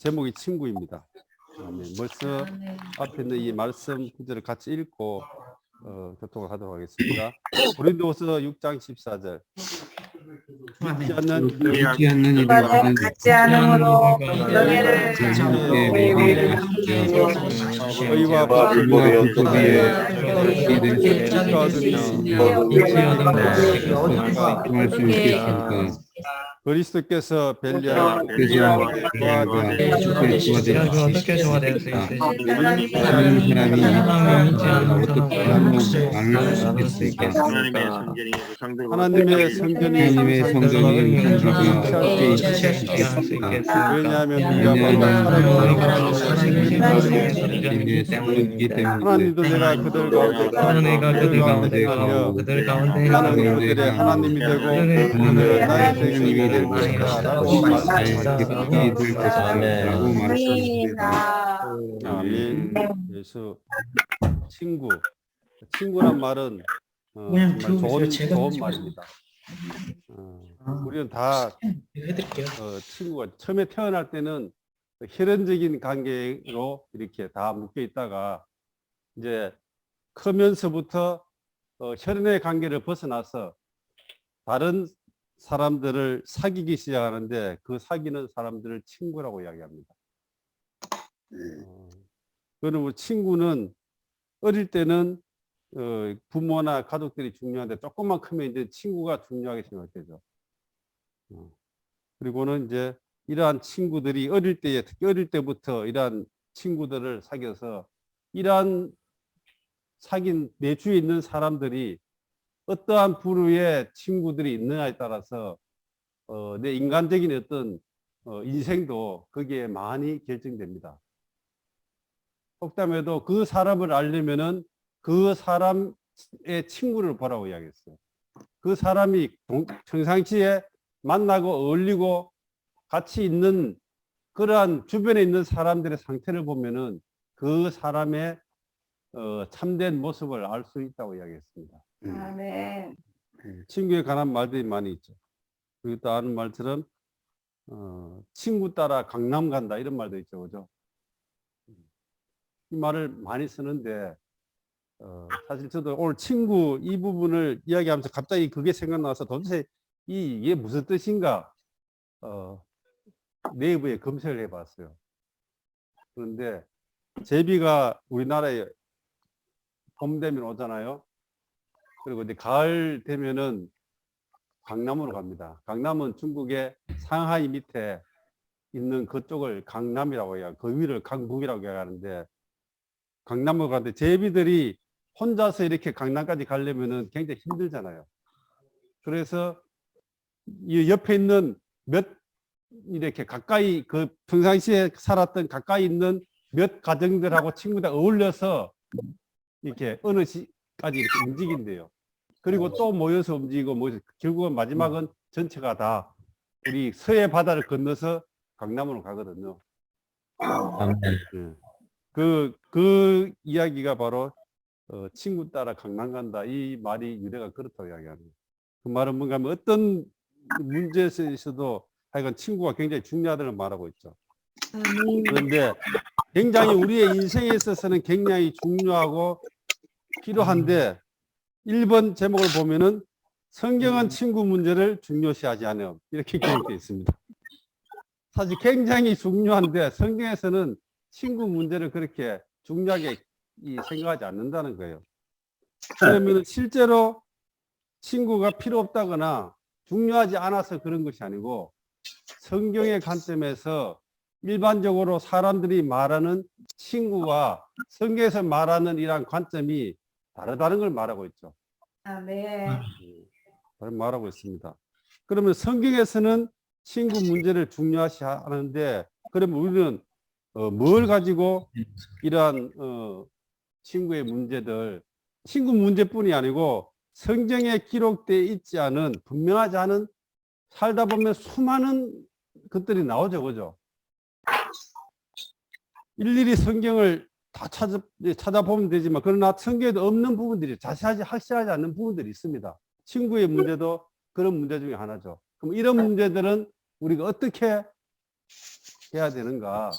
제목이 친구입니다. 벌써 앞에 있는 이 말씀 구절을 같이 읽고 교통을 하도록 하겠습니다. 고린도후서 6장 14절. 믿지 않는 이들은 갖지 않음으로 명예를 의와 불법의 그리스도께서 벨리아를 어떻게 조화될 수 있으시까? 하나님의 성전이 왜냐하면 하나님도 내가 그들 가운데 가며 나는 그들의 하나님이 되고 그들은 나의 백성이 될 것이다 라고 말씀하셨습니다. 아멘. 예수. 친구란 말은 정말 좋은 말입니다. 우리는 다 친구가 처음에 태어날 때는 혈연적인 관계로 이렇게 다 묶여 있다가 이제 크면서부터 혈연의 관계를 벗어나서 다른 사람들을 사귀기 시작하는데 그 사귀는 사람들을 친구라고 이야기합니다. 그러면 친구는 어릴 때는 부모나 가족들이 중요한데 조금만 크면 이제 친구가 중요하게 생각되죠. 그리고는 이제 이러한 친구들이 어릴 때에 특히 어릴 때부터 이러한 친구들을 사귀어서 이러한 사귄 내 주위에 있는 사람들이 어떠한 부류의 친구들이 있느냐에 따라서 내 인간적인 어떤 인생도 거기에 많이 결정됩니다. 속담에도 그 사람을 알려면은 그 사람의 친구를 보라고 이야기했어요. 그 사람이 평상시에 만나고 어울리고 같이 있는 그러한 주변에 있는 사람들의 상태를 보면은 그 사람의 참된 모습을 알 수 있다고 이야기했습니다. 아멘. 친구에 관한 말들이 많이 있죠. 그리고 또 아는 말처럼 친구 따라 강남 간다 이런 말도 있죠, 그죠? 이 말을 많이 쓰는데 사실 저도 오늘 친구 이 부분을 이야기하면서 갑자기 그게 생각나서 도대체 이게 무슨 뜻인가 네이버에 검색을 해봤어요. 그런데 제비가 우리나라에 봄 되면 오잖아요. 그리고 이제 가을 되면은 강남으로 갑니다. 강남은 중국의 상하이 밑에 있는 그쪽을 강남이라고 해요. 그 위를 강북이라고 하는데 강남으로 가는데 제비들이 혼자서 이렇게 강남까지 가려면은 굉장히 힘들잖아요. 그래서 이 옆에 있는 이렇게 가까이 그 평상시에 살았던 가까이 있는 몇 가정들하고 친구들 어울려서 이렇게 어느 시까지 이렇게 움직인대요. 그리고 또 모여서 움직이고 결국은 마지막은 전체가 다 우리 서해 바다를 건너서 강남으로 가거든요. 그 이야기가 바로 친구 따라 강남 간다 이 말이 유래가 그렇다고 이야기합니다. 그 말은 뭔가 하면 어떤 문제에서도 하여간 친구가 굉장히 중요하다는 말하고 있죠. 그런데 굉장히 우리의 인생에 있어서는 굉장히 중요하고 필요한데 1번 제목을 보면은 성경은 친구 문제를 중요시하지 않아요. 이렇게 기록되어 있습니다. 사실 굉장히 중요한데 성경에서는 친구 문제를 그렇게 중요하게 생각하지 않는다는 거예요. 그러면 실제로 친구가 필요 없다거나 중요하지 않아서 그런 것이 아니고 성경의 관점에서 일반적으로 사람들이 말하는 친구와 성경에서 말하는 이러한 관점이 다르다는 걸 말하고 있죠. 아멘. 다른 말하고 있습니다. 그러면 성경에서는 친구 문제를 중요시 하는데 그러면 우리는 뭘 가지고 이러한 친구의 문제들 친구 문제뿐이 아니고 성경에 기록되어 있지 않은 분명하지 않은 살다 보면 수많은 것들이 나오죠, 그죠? 일일이 성경을 다 찾아보면 되지만 그러나 성경에도 없는 부분들이 확실하지 않는 부분들이 있습니다. 친구의 문제도 그런 문제 중에 하나죠. 그럼 이런 문제들은 우리가 어떻게 해야 되는가?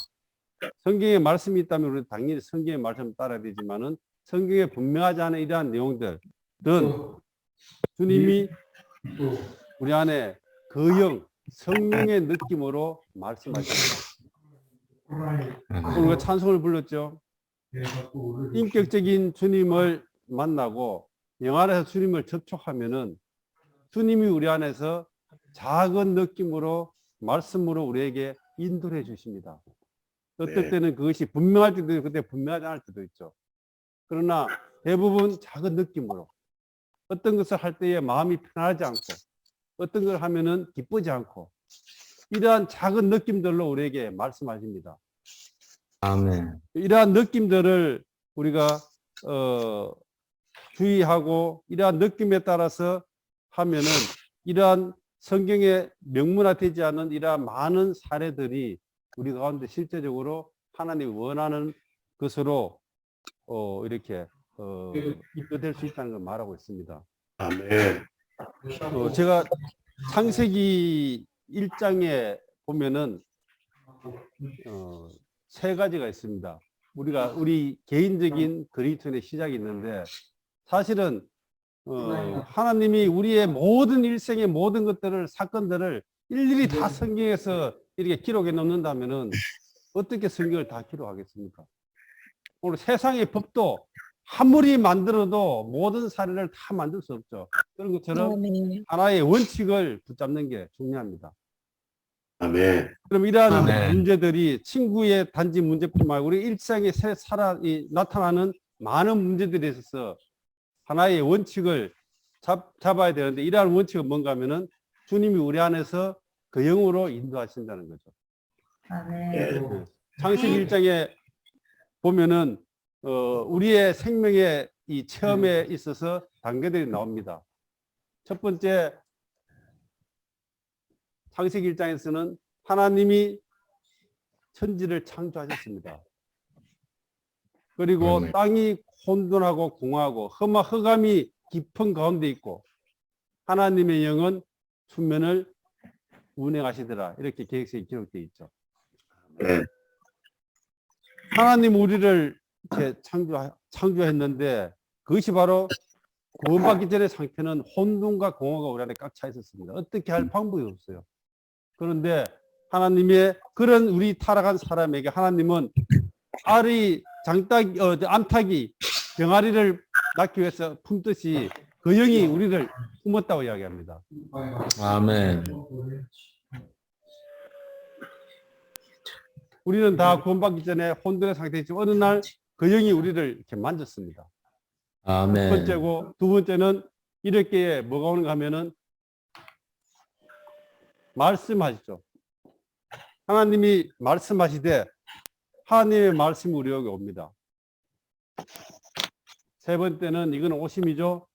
성경에 말씀이 있다면 우리는 당연히 성경의 말씀을 따라야 되지만은 성경에 분명하지 않은 이러한 내용들은 주님이 우리 안에 그 영, 성령의 느낌으로 말씀하십니다. 우리가 찬송을 불렀죠. 인격적인 주님을 만나고 영 안에서 주님을 접촉하면은 주님이 우리 안에서 작은 느낌으로 말씀으로 우리에게 인도를 해 주십니다. 어떨 때는 그것이 분명할 때도 있고 그때 분명하지 않을 때도 있죠. 그러나 대부분 작은 느낌으로 어떤 것을 할 때에 마음이 편하지 않고 어떤 걸 하면은 기쁘지 않고 이러한 작은 느낌들로 우리에게 말씀하십니다. 아멘. 이러한 느낌들을 우리가 주의하고 이러한 느낌에 따라서 하면은 이러한 성경에 명문화되지 않은 이러한 많은 사례들이 우리 가운데 실제적으로 하나님이 원하는 것으로 이렇게 입혀될 수 있다는 걸 말하고 있습니다. 아멘. 제가 창세기 1장에 보면은 세 가지가 있습니다. 우리 개인적인 그리스도인의 시작이 있는데 사실은 하나님이 우리의 모든 일생의 모든 것들을 사건들을 일일이 다 성경에서 이렇게 기록해 놓는다면은 어떻게 성경을 다 기록하겠습니까? 오늘 세상의 법도 아무리 만들어도 모든 사례를 다 만들 수 없죠. 그런 것처럼 하나의 원칙을 붙잡는 게 중요합니다. 아멘. 그럼 이러한 아멘. 문제들이 친구의 단지 문제뿐만 아니라 우리 일상에 나타나는 많은 문제들에 있어서 하나의 원칙을 잡아야 되는데 이러한 원칙은 뭔가 하면은 주님이 우리 안에서 그 영으로 인도하신다는 거죠. 아멘. 창세기 1장에 보면은 우리의 생명의 이 체험에 있어서 단계들이 나옵니다. 첫 번째 창세기 1장에서는 하나님이 천지를 창조하셨습니다. 그리고 땅이 혼돈하고 공허하고 흑암이 깊은 가운데 있고 하나님의 영은 수면을 운행하시더라. 이렇게 계획서에 기록되어 있죠. 네. 하나님 우리를 이렇게 창조했는데 그것이 바로 구원받기 전의 상태는 혼돈과 공허가 우리 안에 꽉 차 있었습니다. 어떻게 할 방법이 없어요. 그런데 하나님의 그런 우리 타락한 사람에게 하나님은 암탉이 병아리를 낳기 위해서 품듯이 그 영이 우리를 품었다고 이야기합니다. 아멘. 우리는 다 구원받기 전에 혼돈의 상태에 있지만 어느 날 그 영이 우리를 이렇게 만졌습니다. 첫 아멘. 번째고 두 번째는 이렇게 뭐가 오는가 하면은 말씀하시죠. 하나님이 말씀하시되 하나님의 말씀이 우리에게 옵니다. 세 번째는 이건 오심이죠.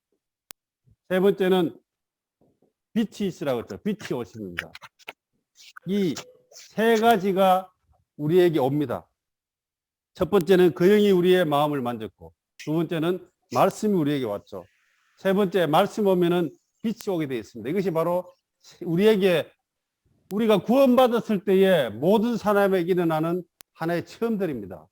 세 번째는 빛이 있으라고 했죠. 빛이 오심입니다. 이 세 가지가 우리에게 옵니다. 첫 번째는 그 영이 우리의 마음을 만졌고 두 번째는 말씀이 우리에게 왔죠. 세 번째 말씀 오면은 빛이 오게 되어 있습니다. 이것이 바로 우리가 구원받았을 때의 모든 사람에게 일어나는 하나의 체험들입니다.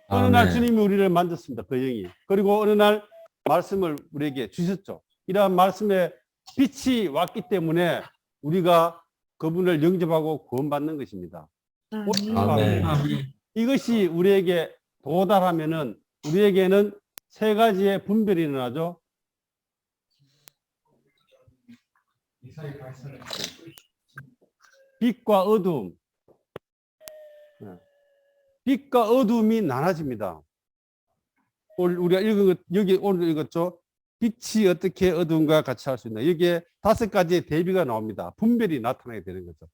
어느 날 주님이 우리를 만졌습니다. 그 영이. 그리고 어느 날 말씀을 우리에게 주셨죠. 이러한 말씀에 빛이 왔기 때문에 우리가 그분을 영접하고 구원받는 것입니다. 아멘. 이것이 우리에게 도달하면은 우리에게는 세 가지의 분별이 일어나죠. 빛과 어두움. 빛과 어두움이 나눠집니다. 우리가 읽은 것, 여기 오늘 읽었죠. 빛이 어떻게 어두움과 같이 할 수 있나. 여기에 5가지의 대비가 나옵니다. 분별이 나타나게 되는 거죠.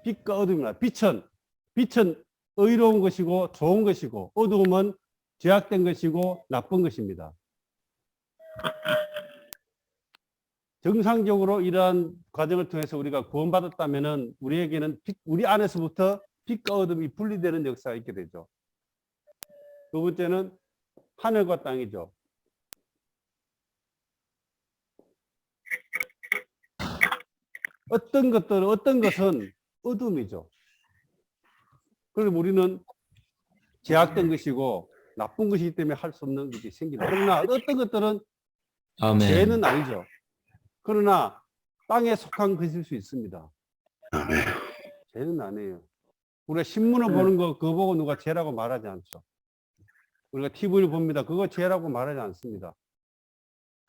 빛과 어두움이나 빛은 의로운 것이고 좋은 것이고 어두움은 죄악된 것이고 나쁜 것입니다. 정상적으로 이러한 과정을 통해서 우리가 구원받았다면은 우리에게는 우리 안에서부터 빛과 어둠이 분리되는 역사가 있게 되죠. 두 번째는 하늘과 땅이죠. 어떤 것은 어둠이죠. 그래서 우리는 제약된 것이고 나쁜 것이기 때문에 할 수 없는 것이 생긴다. 그러나 어떤 것들은 아멘. 죄는 아니죠. 그러나 땅에 속한 것일 수 있습니다. 아멘. 죄는 아니에요. 우리가 신문을 보는 거 그거 보고 누가 죄라고 말하지 않죠. 우리가 TV를 봅니다. 그거 죄라고 말하지 않습니다.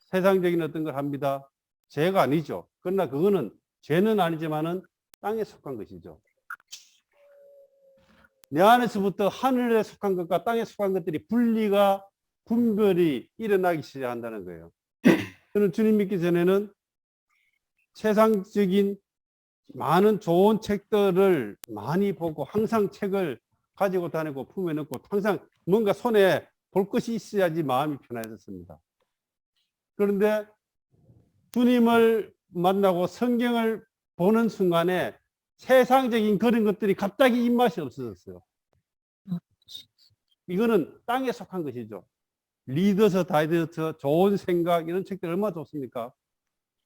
세상적인 어떤 걸 합니다. 죄가 아니죠. 그러나 그거는 죄는 아니지만은 땅에 속한 것이죠. 내 안에서부터 하늘에 속한 것과 땅에 속한 것들이 분별이 일어나기 시작한다는 거예요. 저는 주님 믿기 전에는 세상적인 많은 좋은 책들을 많이 보고 항상 책을 가지고 다니고 품에 넣고 항상 뭔가 손에 볼 것이 있어야지 마음이 편해졌습니다. 그런데 주님을 만나고 성경을 보는 순간에 세상적인 그런 것들이 갑자기 입맛이 없어졌어요. 이거는 땅에 속한 것이죠. 리더서 다이저트, 좋은 생각 이런 책들 얼마나 좋습니까?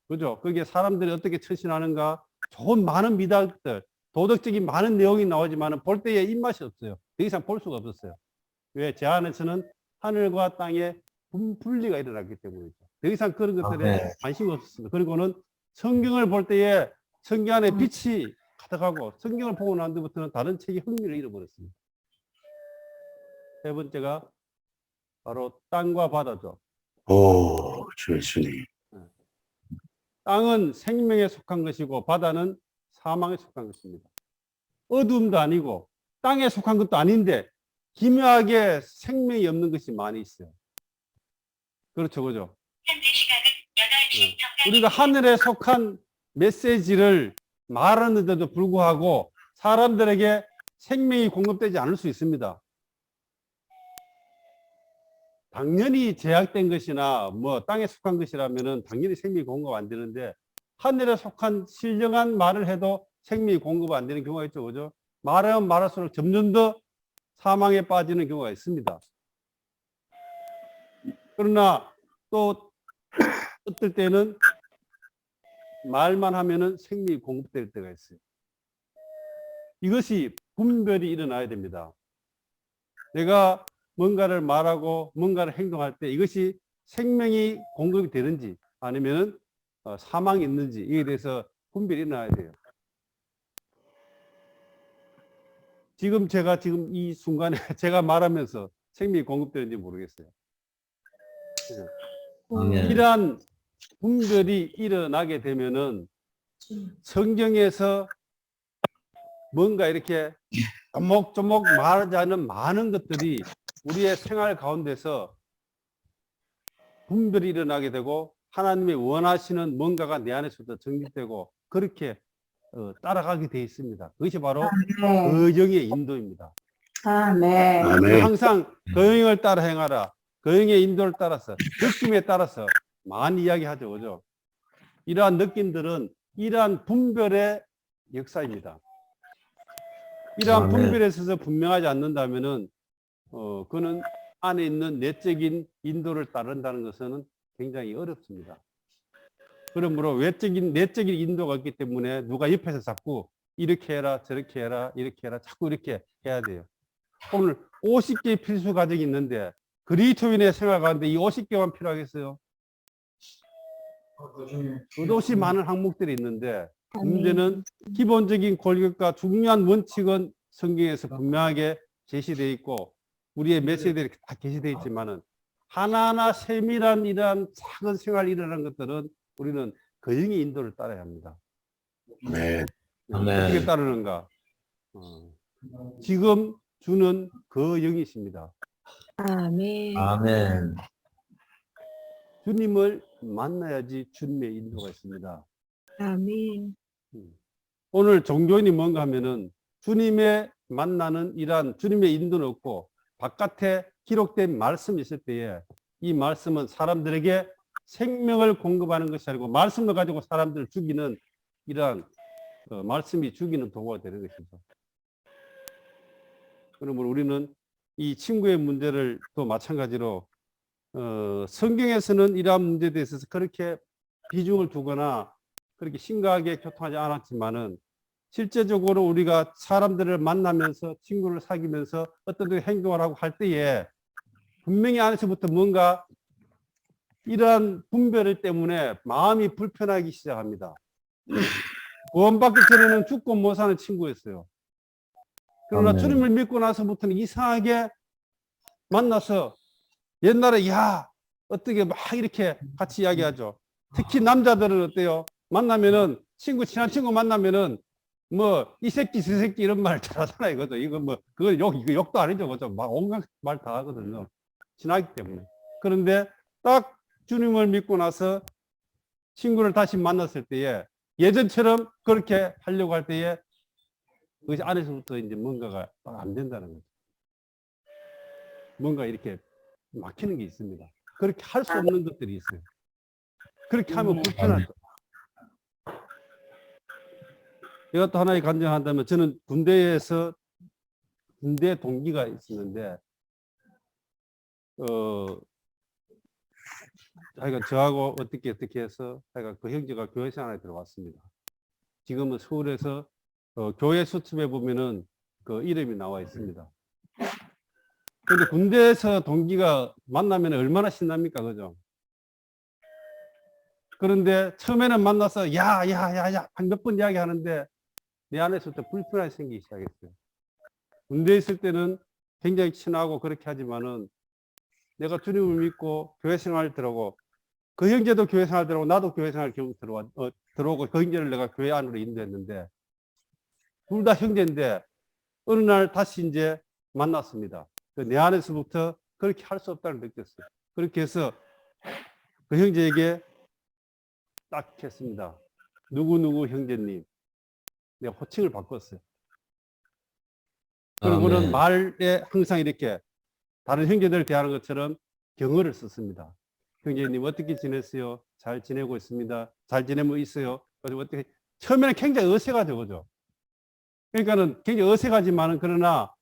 그죠? 그게 사람들이 어떻게 처신하는가 좋은 많은 미학들, 도덕적인 많은 내용이 나오지만 볼 때에 입맛이 없어요. 더 이상 볼 수가 없었어요. 왜? 제 안에서는 하늘과 땅의 분리가 일어났기 때문이죠. 더 이상 그런 것들에 관심이 없었습니다. 그리고는 성경을 볼 때에 성경 안에 빛이 가득하고 성경을 보고 난 뒤부터는 다른 책이 흥미를 잃어버렸습니다. 세 번째가 바로 땅과 바다죠. 오, 주 예수님. 땅은 생명에 속한 것이고 바다는 사망에 속한 것입니다. 어둠도 아니고 땅에 속한 것도 아닌데 기묘하게 생명이 없는 것이 많이 있어요. 그렇죠, 그죠? 우리가 하늘에 속한 메시지를 말하는데도 불구하고 사람들에게 생명이 공급되지 않을 수 있습니다. 당연히 제약된 것이나 뭐 땅에 속한 것이라면은 당연히 생명이 공급 안 되는데 하늘에 속한 신령한 말을 해도 생명이 공급 안 되는 경우가 있죠, 그죠? 말하면 말할수록 점점 더 사망에 빠지는 경우가 있습니다. 그러나 또 어떨 때는 말만 하면은 생명이 공급될 때가 있어요. 이것이 분별이 일어나야 됩니다. 내가 뭔가를 말하고 뭔가를 행동할 때 이것이 생명이 공급이 되는지 아니면 사망이 있는지 이에 대해서 분별이 일어나야 돼요. 제가 이 순간에 제가 말하면서 생명이 공급되는지 모르겠어요. 이러한 분별이 일어나게 되면은 성경에서 뭔가 이렇게 조목조목 말하지 않은 많은 것들이 우리의 생활 가운데서 분별이 일어나게 되고 하나님이 원하시는 뭔가가 내 안에서도 정립되고 그렇게 따라가게 돼 있습니다. 그것이 바로 거영의 인도입니다. 아멘. 아멘. 항상 거영을 따라 행하라. 거영의 인도를 따라서 느낌에 따라서 많이 이야기하죠, 그죠? 이러한 느낌들은 이러한 분별의 역사입니다. 이러한 분별에 있어서 분명하지 않는다면은 그는 안에 있는 내적인 인도를 따른다는 것은 굉장히 어렵습니다. 그러므로 내적인 인도가 있기 때문에 누가 옆에서 자꾸 이렇게 해라, 저렇게 해라, 이렇게 해라, 자꾸 이렇게 해야 돼요. 오늘 50개의 필수 과정이 있는데 그리스도인의 생활 가운데 이 50개만 필요하겠어요? 끝없이 많은 항목들이 있는데 문제는 기본적인 권력과 중요한 원칙은 성경에서 분명하게 제시되어 있고 우리의 메시지들이 다 게시되어 있지만은 하나하나 세밀한 이러한 작은 생활이 일어나는 것들은 우리는 거영의 인도를 따라야 합니다. 아멘. 어떻게 따르는가? 지금 주는 그 영이십니다. 아멘. 아멘. 주님을 만나야지 주님의 인도가 있습니다. 아멘. 오늘 종교인이 뭔가 하면은 주님의 만나는 이러한 주님의 인도는 없고 바깥에 기록된 말씀이 있을 때에 이 말씀은 사람들에게 생명을 공급하는 것이 아니고 말씀을 가지고 사람들을 죽이는 이러한 말씀이 죽이는 도구가 되는 것이죠. 그러면 우리는 이 친구의 문제를 또 마찬가지로 성경에서는 이러한 문제에 대해서 그렇게 비중을 두거나 그렇게 심각하게 교통하지 않았지만은 실제적으로 우리가 사람들을 만나면서 친구를 사귀면서 어떤 행동을 하고 할 때에 분명히 안에서부터 뭔가 이러한 분별 때문에 마음이 불편하기 시작합니다. 구원받기 전에는 죽고 못 사는 친구였어요. 그러나 아멘. 주님을 믿고 나서부터는 이상하게 만나서 옛날에 야 어떻게 막 이렇게 같이 이야기하죠. 특히 남자들은 어때요? 만나면은 친한 친구 만나면은 뭐 이 새끼 저 새끼 이런 말 잘하잖아요. 이거죠. 이거 뭐 그거 이거 욕도 아니죠. 그죠? 막 온갖 말 다 하거든요. 친하기 때문에. 그런데 딱 주님을 믿고 나서 친구를 다시 만났을 때에 예전처럼 그렇게 하려고 할 때에 그 안에서부터 이제 뭔가가 안 된다는 거죠. 뭔가 이렇게 막히는 게 있습니다. 그렇게 할 수 없는 것들이 있어요. 그렇게 하면 불편하죠. 이것도 하나의 간증한다면 저는 군대에서 군대 동기가 있었는데 하여간 저하고 어떻게 해서 하여간 그 형제가 교회 생활에 들어왔습니다. 지금은 서울에서 교회 수첩에 보면은 그 이름이 나와 있습니다. 그런데 군대에서 동기가 만나면 얼마나 신납니까, 그죠? 그런데 처음에는 만나서 야 한 몇 번 이야기 하는데 내 안에서부터 불편함이 생기기 시작했어요. 군대에 있을 때는 굉장히 친하고 그렇게 하지만은 내가 주님을 믿고 교회 생활 들어오고 그 형제도 교회 생활 들어오고 나도 교회 생활 들어오고 그 형제를 내가 교회 안으로 인도했는데 둘 다 형제인데 어느 날 다시 이제 만났습니다. 내 안에서부터 그렇게 할 수 없다는 걸 느꼈어요. 그렇게 해서 그 형제에게 딱 했습니다. 누구누구 형제님. 내가 호칭을 바꿨어요. 그리고는 아멘. 말에 항상 이렇게 다른 형제들을 대하는 것처럼 경어를 썼습니다. 형제님 어떻게 지냈어요? 잘 지내고 있습니다. 잘 지내고 있어요. 그리고 어떻게 처음에는 굉장히 어색하죠, 그죠? 그러니까는 굉장히 어색하지만은 그러나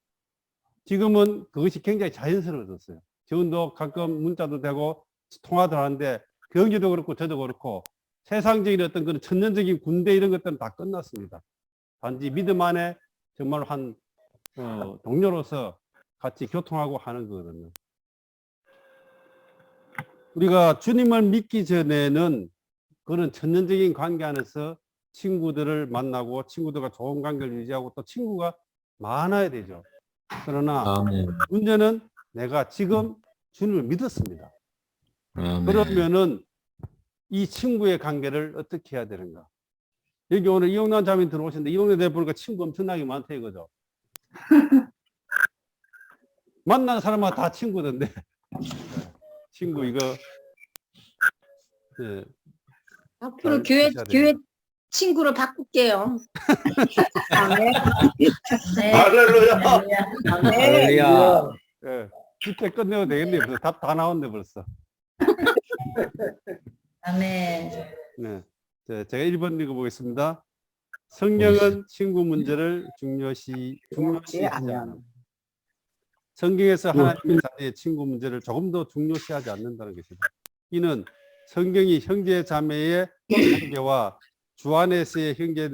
지금은 그것이 굉장히 자연스러워졌어요. 지금도 가끔 문자도 되고 통화도 하는데 그 형제도 그렇고 저도 그렇고 세상적인 어떤 그런 천년적인 군대 이런 것들은 다 끝났습니다. 단지 믿음 안에 정말 한 동료로서 같이 교통하고 하는 거거든요. 우리가 주님을 믿기 전에는 그런 천년적인 관계 안에서 친구들을 만나고 친구들과 좋은 관계를 유지하고 또 친구가 많아야 되죠. 그러나 아멘. 문제는 내가 지금 주님을 믿었습니다. 아멘. 그러면은 이 친구의 관계를 어떻게 해야 되는가? 여기 오늘 이용남 자매님 들어오셨는데 이용남 자매 보니까 친구 엄청나게 많다 이거죠. 만나는 사람마다 다 친구던데 친구 이거 네, 앞으로 잘 하셔야 돼요. 교회 친구로 바꿀게요. 아멘. 네. 할렐루야. 아멘. 할렐루야. 예, 집회 끝내도 되겠네요. 벌써 답 다 나왔네 벌써. 아멘. 네, 제가 1번 읽어보겠습니다. 성경은 친구 문제를 중요시 하지 않는다. 성경에서 하나님의 자녀의 친구 문제를 조금 더 중요시하지 않는다는 것이다. 이는 성경이 형제 자매의 관계와 주 안에서의 형제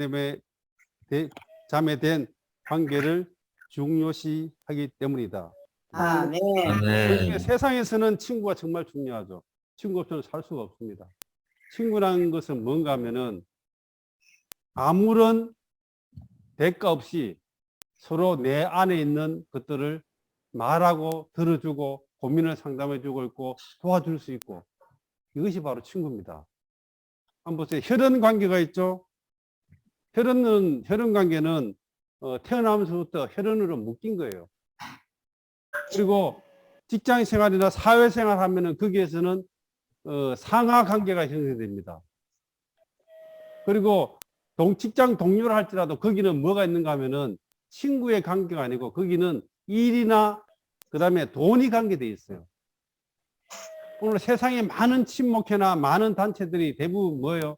자매 된 관계를 중요시하기 때문이다. 아멘. 아멘. 세상에서는 친구가 정말 중요하죠. 친구 없이는 살 수가 없습니다. 친구라는 것은 뭔가 하면은 아무런 대가 없이 서로 내 안에 있는 것들을 말하고 들어주고 고민을 상담해주고 있고 도와줄 수 있고 이것이 바로 친구입니다. 한번 보세요. 혈연 관계가 있죠. 혈연 관계는 태어나면서부터 혈연으로 묶인 거예요. 그리고 직장 생활이나 사회 생활 하면은 거기에서는 상하 관계가 형성됩니다. 그리고 직장 동료를 할지라도 거기는 뭐가 있는가 하면은 친구의 관계가 아니고 거기는 일이나 그다음에 돈이 관계되어 있어요. 오늘 세상에 많은 친목회나 많은 단체들이 대부분 뭐예요?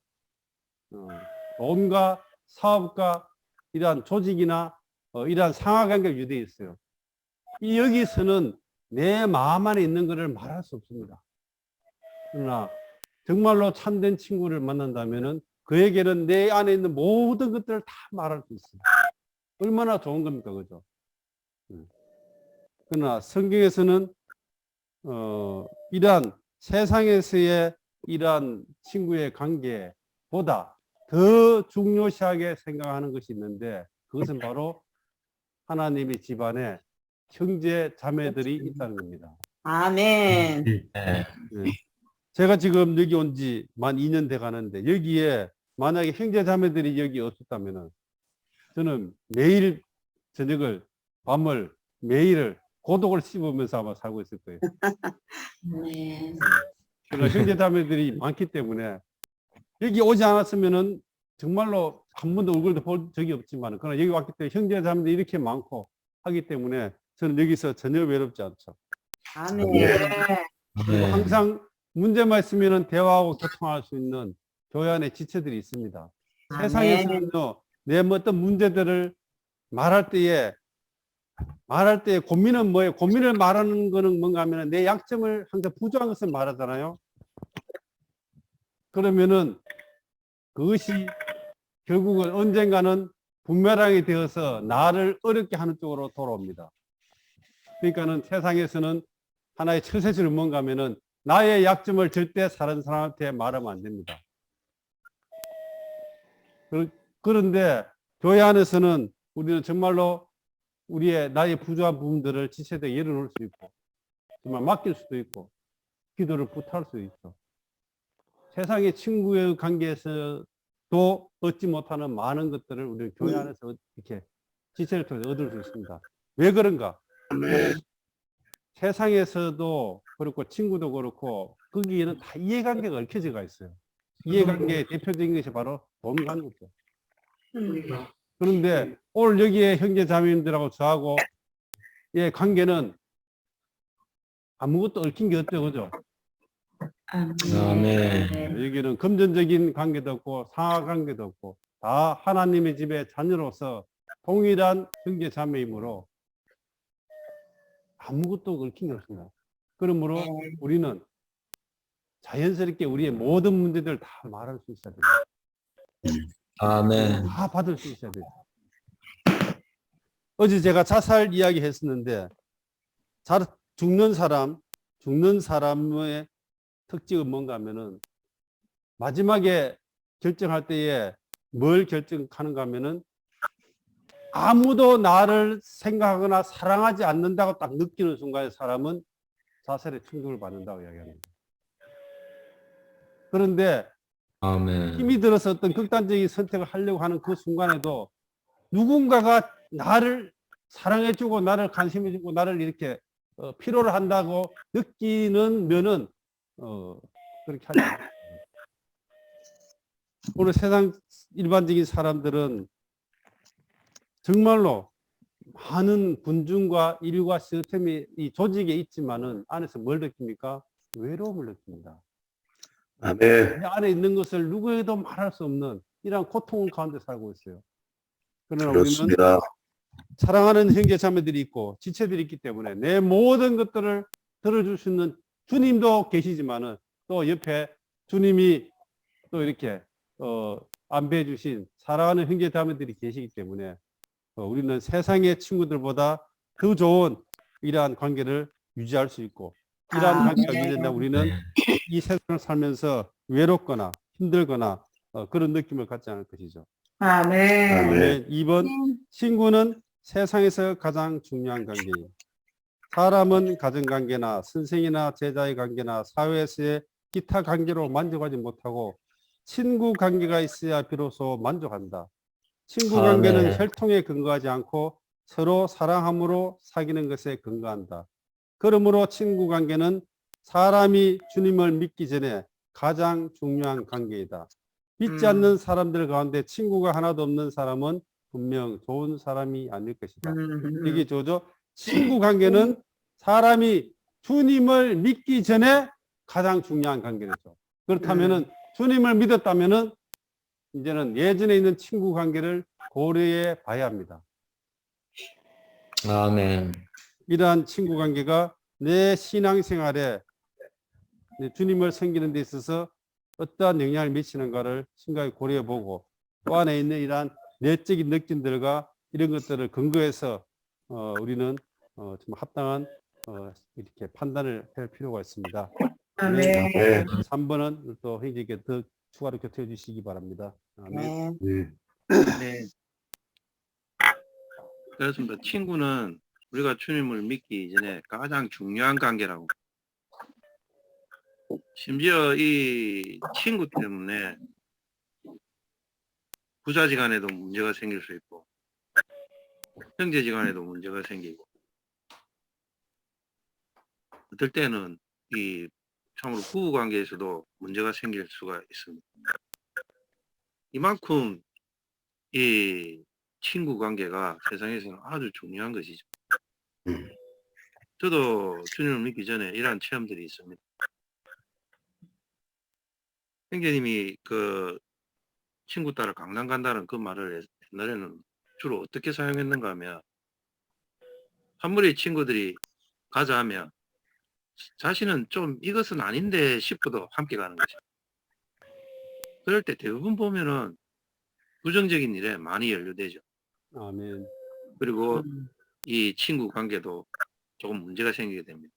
돈과 사업과 이러한 조직이나 이러한 상하 관계가 유대해 있어요. 여기서는 내 마음 안에 있는 것을 말할 수 없습니다. 그러나 정말로 참된 친구를 만난다면은 그에게는 내 안에 있는 모든 것들을 다 말할 수 있어요. 얼마나 좋은 겁니까, 그죠? 그러나 성경에서는 이러한 세상에서의 이러한 친구의 관계보다 더 중요시하게 생각하는 것이 있는데, 그것은 바로 하나님의 집안에 형제 자매들이 있다는 겁니다. 아멘. 네. 제가 지금 여기 온 지 만 2년 돼 가는데, 여기에 만약에 형제 자매들이 여기 없었다면은 저는 매일 저녁을, 밤을, 매일을 고독을 씹으면서 아마 살고 있을 거예요. 네. 그러니까 형제 자매들이 많기 때문에 여기 오지 않았으면은 정말로 한 번도 얼굴도 볼 적이 없지만, 그러나 여기 왔기 때문에 형제 자매들이 이렇게 많고 하기 때문에 저는 여기서 전혀 외롭지 않죠. 아멘. 그리고 네. 항상 문제만 있으면은 대화하고 교통할 수 있는 교회 안에 지체들이 있습니다. 아멘. 세상에서는요, 내 어떤 문제들을 말할 때에 고민은 뭐예요? 고민을 말하는 거는 뭔가 하면 내 약점을 항상 부족한 것을 말하잖아요. 그러면은 그것이 결국은 언젠가는 분멸하게 되어서 나를 어렵게 하는 쪽으로 돌아옵니다. 그러니까는 세상에서는 하나의 처세술이 뭔가 하면은 나의 약점을 절대 다른 사람한테 말하면 안 됩니다. 그런데 교회 안에서는 우리는 정말로 우리의 나의 부족한 부분들을 지체되게 열어놓을 수 있고, 정말 맡길 수도 있고, 기도를 부탁할 수 있죠. 세상의 친구의 관계에서도 얻지 못하는 많은 것들을 우리는 교회 안에서 이렇게 지체를 통해 얻을 수 있습니다. 왜 그런가? 아멘. 세상에서도 그렇고 친구도 그렇고 거기에는 다 이해관계가 얽혀져가 있어요. 이해관계의 대표적인 것이 바로 돈 관계죠. 그런데 오늘 여기에 형제 자매님들하고 저하고 의 관계는 아무것도 얽힌 게 없죠, 그죠? 아멘. 여기는 금전적인 관계도 없고 상하 관계도 없고 다 하나님의 집의 자녀로서 동일한 형제 자매이므로 아무것도 얽힌 게 없습니다. 그러므로 우리는 자연스럽게 우리의 모든 문제들을 다 말할 수 있어야 됩니다. 아멘. 다 받을 수 있어야 돼요. 어제 제가 자살 이야기 했었는데, 죽는 사람의 특징은 뭔가 하면은 마지막에 결정할 때에 뭘 결정하는가 하면은 아무도 나를 생각하거나 사랑하지 않는다고 딱 느끼는 순간에 사람은 자살의 충격을 받는다고 이야기합니다. 그런데 아멘. 힘이 들어서 어떤 극단적인 선택을 하려고 하는 그 순간에도 누군가가 나를 사랑해주고 나를 관심해주고 나를 이렇게 필요로 한다고 느끼는 면은 그렇게 하지 않습니다. 오늘 세상 일반적인 사람들은 정말로 많은 군중과 인류와 시스템이 이 조직에 있지만은 안에서 뭘 느낍니까? 외로움을 느낍니다. 아멘. 내 안에 있는 것을 누구에도 말할 수 없는 이러한 고통 가운데 살고 있어요. 그러나 그렇습니다. 우리는 사랑하는 형제 자매들이 있고 지체들이 있기 때문에 내 모든 것들을 들어줄 수 있는 주님도 계시지만은 또 옆에 주님이 또 이렇게 안배해 주신 사랑하는 형제 자매들이 계시기 때문에 우리는 세상의 친구들보다 더 좋은 이러한 관계를 유지할 수 있고, 이러한 관계가 유지된다면 우리는 이 세상을 살면서 외롭거나 힘들거나 그런 느낌을 갖지 않을 것이죠. 아멘. 2번, 친구는 세상에서 가장 중요한 관계예요. 사람은 가정관계나 선생이나 제자의 관계나 사회에서의 기타 관계로 만족하지 못하고 친구 관계가 있어야 비로소 만족한다. 친구 관계는 아멘. 혈통에 근거하지 않고 서로 사랑함으로 사귀는 것에 근거한다. 그러므로 친구 관계는 사람이 주님을 믿기 전에 가장 중요한 관계이다. 믿지 않는 사람들 가운데 친구가 하나도 없는 사람은 분명 좋은 사람이 아닐 것이다. 이게 저죠. 친구 관계는 사람이 주님을 믿기 전에 가장 중요한 관계죠. 그렇다면은 주님을 믿었다면은 이제는 예전에 있는 친구 관계를 고려해 봐야 합니다. 아멘. 이러한 친구 관계가 내 신앙생활에 주님을 섬기는 데 있어서 어떠한 영향을 미치는가를 심각히 고려해보고 또 안에 있는 이러한 내적인 느낌들과 이런 것들을 근거해서 우리는 좀 합당한 이렇게 판단을 할 필요가 있습니다. 아멘. 네. 3번은 또 형제께 더 추가로 교통해 주시기 바랍니다. 아멘. 아멘. 네. 네. 그렇습니다. 친구는 우리가 주님을 믿기 이전에 가장 중요한 관계라고. 심지어 이 친구 때문에 부자지간에도 문제가 생길 수 있고 형제지간에도 문제가 생기고 어떨 때는 이 참으로 부부관계에서도 문제가 생길 수가 있습니다. 이만큼 이 친구 관계가 세상에서는 아주 중요한 것이죠. 저도 주님을 믿기 전에 이러한 체험들이 있습니다. 형제님이 그 친구 따라 강남 간다는 그 말을 옛날에는 주로 어떻게 사용했는가 하면 한 무리의 친구들이 가자 하면 자신은 좀 이것은 아닌데 싶어도 함께 가는 거죠. 그럴 때 대부분 보면은 부정적인 일에 많이 연루되죠. 아멘. 그리고 이 친구 관계도 조금 문제가 생기게 됩니다.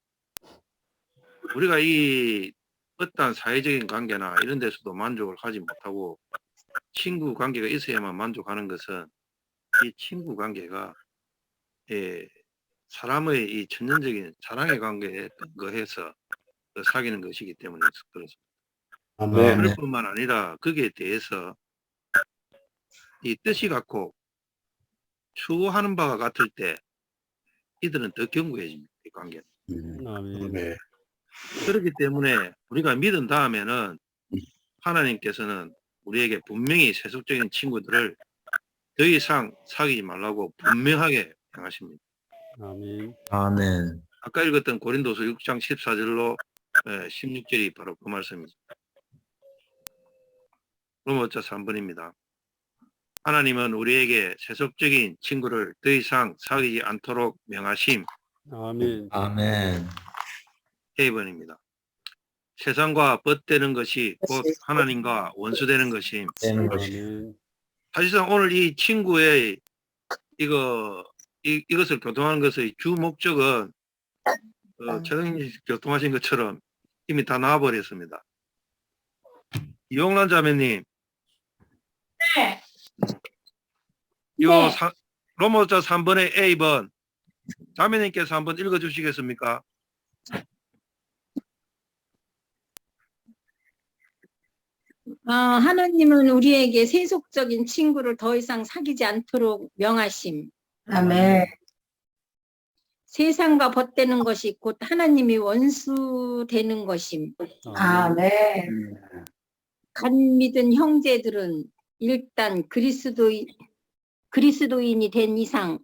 우리가 이 어떠한 사회적인 관계나 이런 데서도 만족을 하지 못하고 친구 관계가 있어야만 만족하는 것은 이 친구 관계가 사람의 이 천연적인 사랑의 관계에 근거해서 사귀는 것이기 때문에 그렇습니다. 아멘. 그럴 뿐만 아니라 거기에 대해서 이 뜻이 같고 추구하는 바가 같을 때 이들은 더 견고해집니다. 이 관계는. 아멘. 네. 그렇기 때문에 우리가 믿은 다음에는 하나님께서는 우리에게 분명히 세속적인 친구들을 더 이상 사귀지 말라고 분명하게 명하십니다. 아멘. 아멘. 아까 읽었던 고린도서 6장 14절로 16절이 바로 그 말씀입니다. 로마서 3번입니다. 하나님은 우리에게 세속적인 친구를 더 이상 사귀지 않도록 명하심. 아멘. 아멘. A번입니다. 세상과 벗되는 것이 곧 하나님과 원수되는 것임. 되는 것이. 아멘. 사실상 오늘 이 친구의 이것을 교통하는 것의 주 목적은 최동님 교통하신 것처럼 이미 다 나와버렸습니다. 이용란 자매님, 네. 요 네. 로마서 3번의 A번 자매님께서 한번 읽어주시겠습니까? 하나님은 우리에게 세속적인 친구를 더 이상 사귀지 않도록 명하심. 아멘. 세상과 벗되는 것이 곧 하나님이 원수 되는 것임. 아멘. 간 믿은 형제들은 일단 그리스도인이 된 이상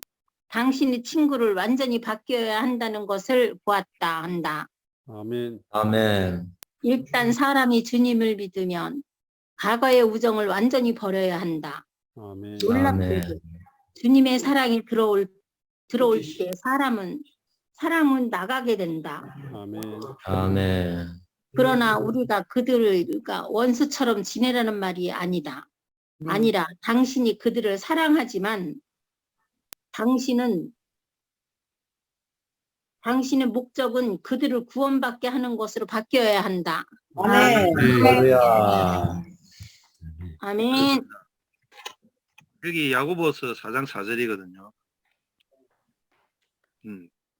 당신의 친구를 완전히 바뀌어야 한다는 것을 보았다 한다. 아멘. 아멘. 일단 사람이 주님을 믿으면 과거의 우정을 완전히 버려야 한다. 아멘. 놀랍게도 주님의 사랑이 들어올 때 사람은 나가게 된다. 아멘. 아멘. 그러나 우리가 그들을 원수처럼 지내라는 말이 아니다. 아니라 당신이 그들을 사랑하지만 당신의 목적은 그들을 구원받게 하는 것으로 바뀌어야 한다. 아멘. 할렐루야. 아멘. 여기 야고보서 4장 4절이거든요.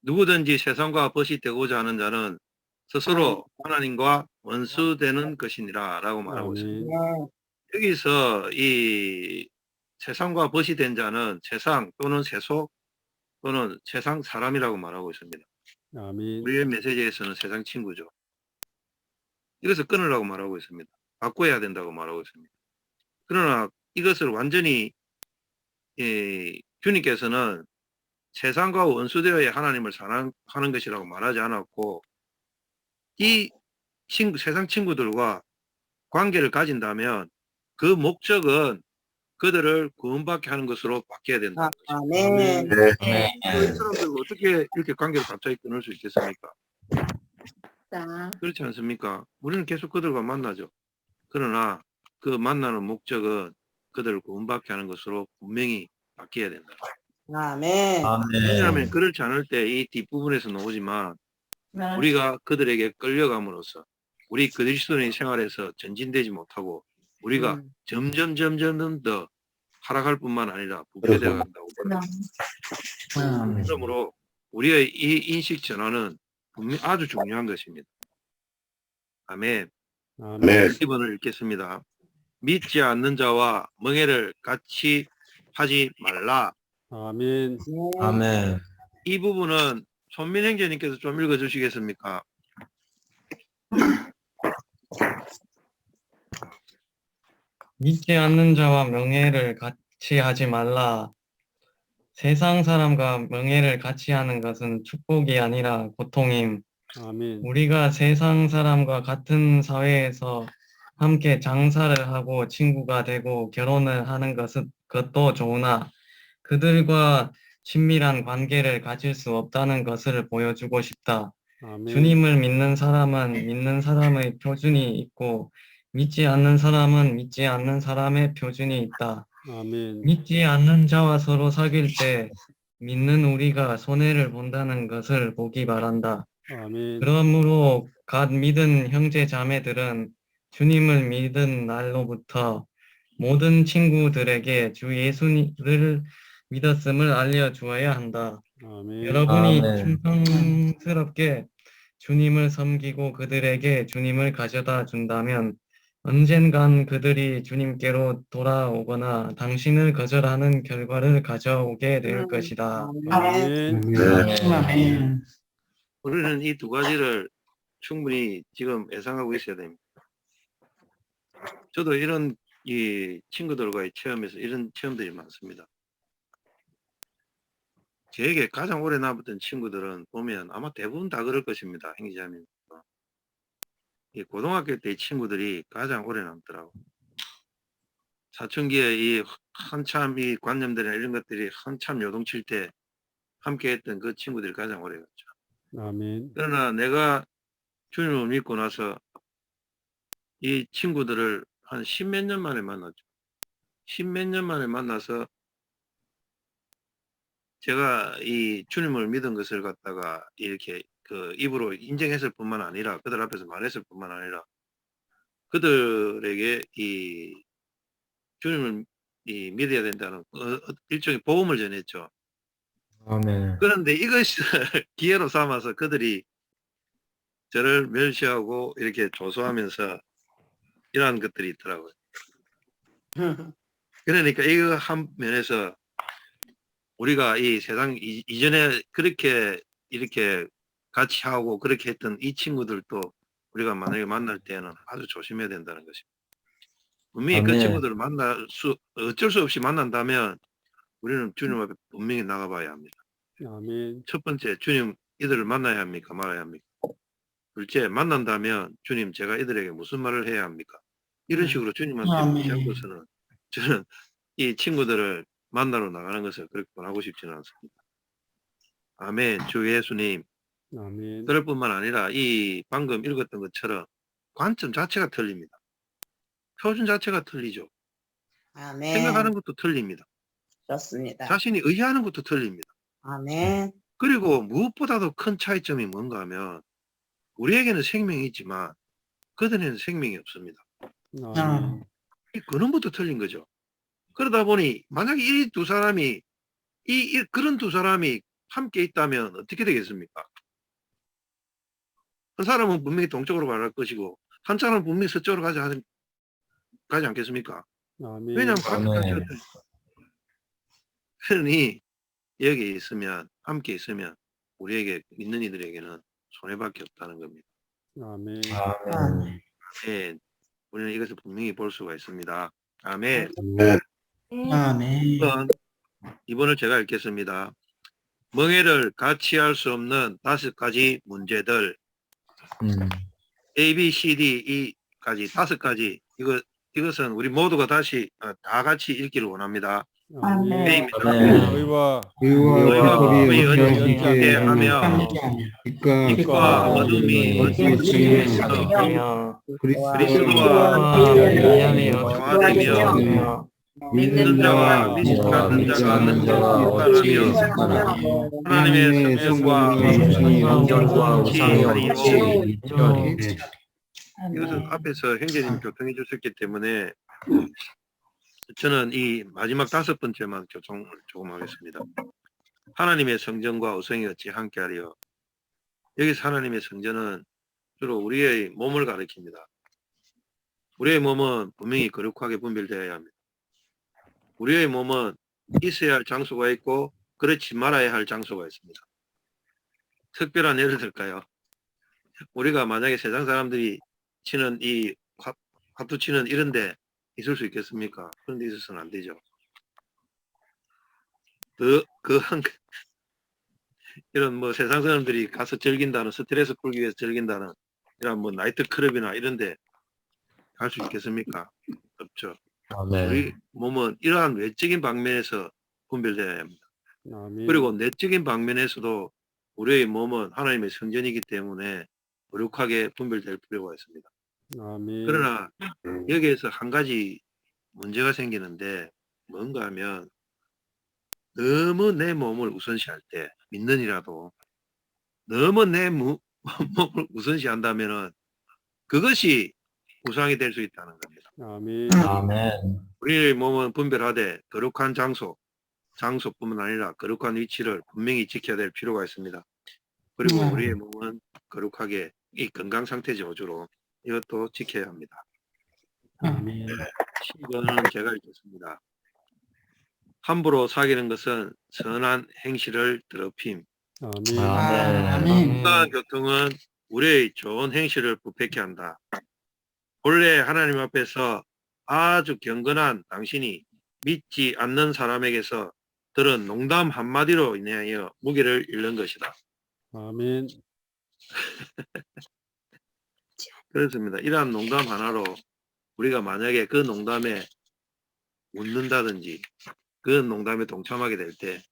누구든지 세상과 벗이 되고자 하는 자는 스스로 하나님과 원수되는 것이니라 라고 말하고 있습니다. 여기서 이 세상과 벗이 된 자는 세상 또는 세속 또는 세상 사람이라고 말하고 있습니다. 아멘. 우리의 메시지에서는 세상 친구죠. 이것을 끊으라고 말하고 있습니다. 바꿔야 된다고 말하고 있습니다. 그러나 이것을 완전히 주님께서는 세상과 원수되어야 하나님을 사랑하는 것이라고 말하지 않았고 이 세상 친구들과 관계를 가진다면 그 목적은 그들을 구원받게 하는 것으로 바뀌어야 된다. 아멘. 네. 이 사람들 어떻게 이렇게 관계를 갑자기 끊을 수 있겠습니까? 자, 그렇지 않습니까? 우리는 계속 그들과 만나죠. 그러나 그 만나는 목적은 그들을 구원받게 하는 것으로 분명히 바뀌어야 된다. 아멘. 왜냐하면 아멘. 그렇지 않을 때 이 뒷부분에서 나오지만 네. 우리가 그들에게 끌려감으로써 우리 그리스도인의 생활에서 전진되지 못하고 우리가 점점 더 하락할 뿐만 아니라 부패되어 간다고. 그러므로 우리의 이 인식 전환은 분명 아주 중요한 것입니다. 아멘. 아멘. 1번을 읽겠습니다. 믿지 않는 자와 멍에를 같이 하지 말라. 아멘. 아멘. 이 부분은 손민 행제님께서 좀 읽어주시겠습니까? 믿지 않는 자와 명예를 같이 하지 말라. 세상 사람과 명예를 같이 하는 것은 축복이 아니라 고통임. 아멘. 우리가 세상 사람과 같은 사회에서 함께 장사를 하고 친구가 되고 결혼을 하는 것도 좋으나 그들과 친밀한 관계를 가질 수 없다는 것을 보여주고 싶다. 아멘. 주님을 믿는 사람은 믿는 사람의 표준이 있고 믿지 않는 사람은 믿지 않는 사람의 표준이 있다. 아멘. 믿지 않는 자와 서로 사귈 때 믿는 우리가 손해를 본다는 것을 보기 바란다. 아멘. 그러므로 갓 믿은 형제 자매들은 주님을 믿은 날로부터 모든 친구들에게 주 예수를 믿었음을 알려주어야 한다. 아멘. 여러분이 아멘. 충성스럽게 주님을 섬기고 그들에게 주님을 가져다 준다면 언젠간 그들이 주님께로 돌아오거나 당신을 거절하는 결과를 가져오게 될 것이다. 아멘. 아멘. 우리는 이 두 가지를 충분히 지금 예상하고 있어야 됩니다. 저도 이런 이 친구들과의 체험에서 이런 체험들이 많습니다. 저에게 가장 오래 남았던 친구들은 보면 아마 대부분 다 그럴 것입니다. 행기자님. 이 고등학교 때 친구들이 가장 오래 남더라고. 사춘기에 이 한참 이 관념들이나 이런 것들이 한참 요동칠 때 함께 했던 그 친구들이 가장 오래 갔죠. 아멘. 그러나 내가 주님을 믿고 나서 이 친구들을 한 십몇 년 만에 만났죠. 십몇 년 만에 만나서 제가 이 주님을 믿은 것을 갖다가 이렇게 그 입으로 인정했을 뿐만 아니라 그들 앞에서 말했을 뿐만 아니라 그들에게 이 주님을 이 믿어야 된다는 일종의 보험을 전했죠. 아멘. 그런데 이것을 기회로 삼아서 그들이 저를 멸시하고 이렇게 조소하면서 이러한 것들이 있더라고요. 그러니까 이거 한 면에서 우리가 이 세상 이전에 그렇게 이렇게 같이 하고 그렇게 했던 이 친구들도 우리가 만약에 만날 때는 아주 조심해야 된다는 것입니다. 분명히 그 아멘. 친구들을 어쩔 수 없이 만난다면 우리는 주님 앞에 분명히 나가봐야 합니다. 아멘. 첫 번째, 주님 이들을 만나야 합니까? 말아야 합니까? 둘째, 만난다면 주님 제가 이들에게 무슨 말을 해야 합니까? 이런 식으로 주님한테 아멘. 묻지 않고서는 저는 이 친구들을 만나러 나가는 것을 그렇게 권하고 싶지는 않습니다. 아멘. 주 예수님. 아멘. 그럴 뿐만 아니라 이 방금 읽었던 것처럼 관점 자체가 틀립니다. 표준 자체가 틀리죠. 아멘. 생각하는 것도 틀립니다. 좋습니다. 자신이 의지하는 것도 틀립니다. 아멘. 그리고 무엇보다도 큰 차이점이 뭔가 하면 우리에게는 생명이 있지만 그들에는 생명이 없습니다. 아멘. 이 근원부터 틀린 거죠. 그러다 보니 만약에 이 두 사람이 그런 두 사람이 함께 있다면 어떻게 되겠습니까? 한 사람은 분명히 동쪽으로 갈 것이고 한 사람은 분명히 서쪽으로 가지 않겠습니까? 아멘. 왜냐하면 아멘. 그러니 여기 있으면 함께 있으면 우리에게 믿는 이들에게는 손해밖에 없다는 겁니다. 아멘. 아멘. 예, 우리는 이것을 분명히 볼 수가 있습니다. 아멘. 아멘. 2번을 제가 읽겠습니다. 멍해를 같이 할 수 없는 5가지 문제들 A, B, C, D, E까지 5가지 이것은 우리 모두가 다시 다 같이 읽기를 원합니다. 아멘. 때입니다. 아멘. 의와 의와 불법이 불법이 연합하게 연합하게 하며 하며 빛과 빛과 어둠이 어둠이 어둠에서 그리스도와 그리스도와 미련이 평화되며 믿는 자와 믿지 않는 자가 어찌 색깔하며 하나님의 성령과 우상이 영광과 같이 우상이 하리요. 없이 일절이 이것은 앞에서 형제님이 교통해 주셨기 때문에 저는 이 마지막 5번째만 교통을 조금 하겠습니다. 하나님의 성전과 우상이 어찌 함께하리요. 여기서 하나님의 성전은 주로 우리의 몸을 가리킵니다. 우리의 몸은 분명히 거룩하게 분별되어야 합니다. 우리의 몸은 있어야 할 장소가 있고 그렇지 말아야 할 장소가 있습니다. 특별한 예를 들까요? 우리가 만약에 세상 사람들이 치는 이 화투 치는 이런 데 있을 수 있겠습니까? 그런 데 있어서는 안 되죠. 이런 뭐 세상 사람들이 가서 즐긴다는, 스트레스 풀기 위해서 즐긴다는 이런 뭐 나이트 클럽이나 이런 데 갈 수 있겠습니까? 없죠. 우리 몸은 이러한 외적인 방면에서 분별되어야 합니다. 아멘. 그리고 내적인 방면에서도 우리의 몸은 하나님의 성전이기 때문에 거룩하게 분별될 필요가 있습니다. 아멘. 그러나 여기에서 한 가지 문제가 생기는데 뭔가 하면 너무 내 몸을 우선시할 때 믿는이라도 너무 내 몸을 우선시한다면은 그것이 우상이 될 수 있다는 겁니다. 아멘. 아멘. 우리의 몸은 분별하되 거룩한 장소뿐만 아니라 거룩한 위치를 분명히 지켜야 될 필요가 있습니다. 그리고 우리의 몸은 거룩하게 이 건강 상태 저주로 이것도 지켜야 합니다. 아멘. 10번은 제가 읽겠습니다. 함부로 사귀는 것은 선한 행실을 더럽힘. 아멘. 아멘. 건강한 교통은 우리의 좋은 행실을 부패케 한다. 본래 하나님 앞에서 아주 경건한 당신이 믿지 않는 사람에게서 들은 농담 한마디로 인하여 무게를 잃는 것이다. 아멘. 그렇습니다. 이러한 농담 하나로 우리가 만약에 그 농담에 웃는다든지 그 농담에 동참하게 될 때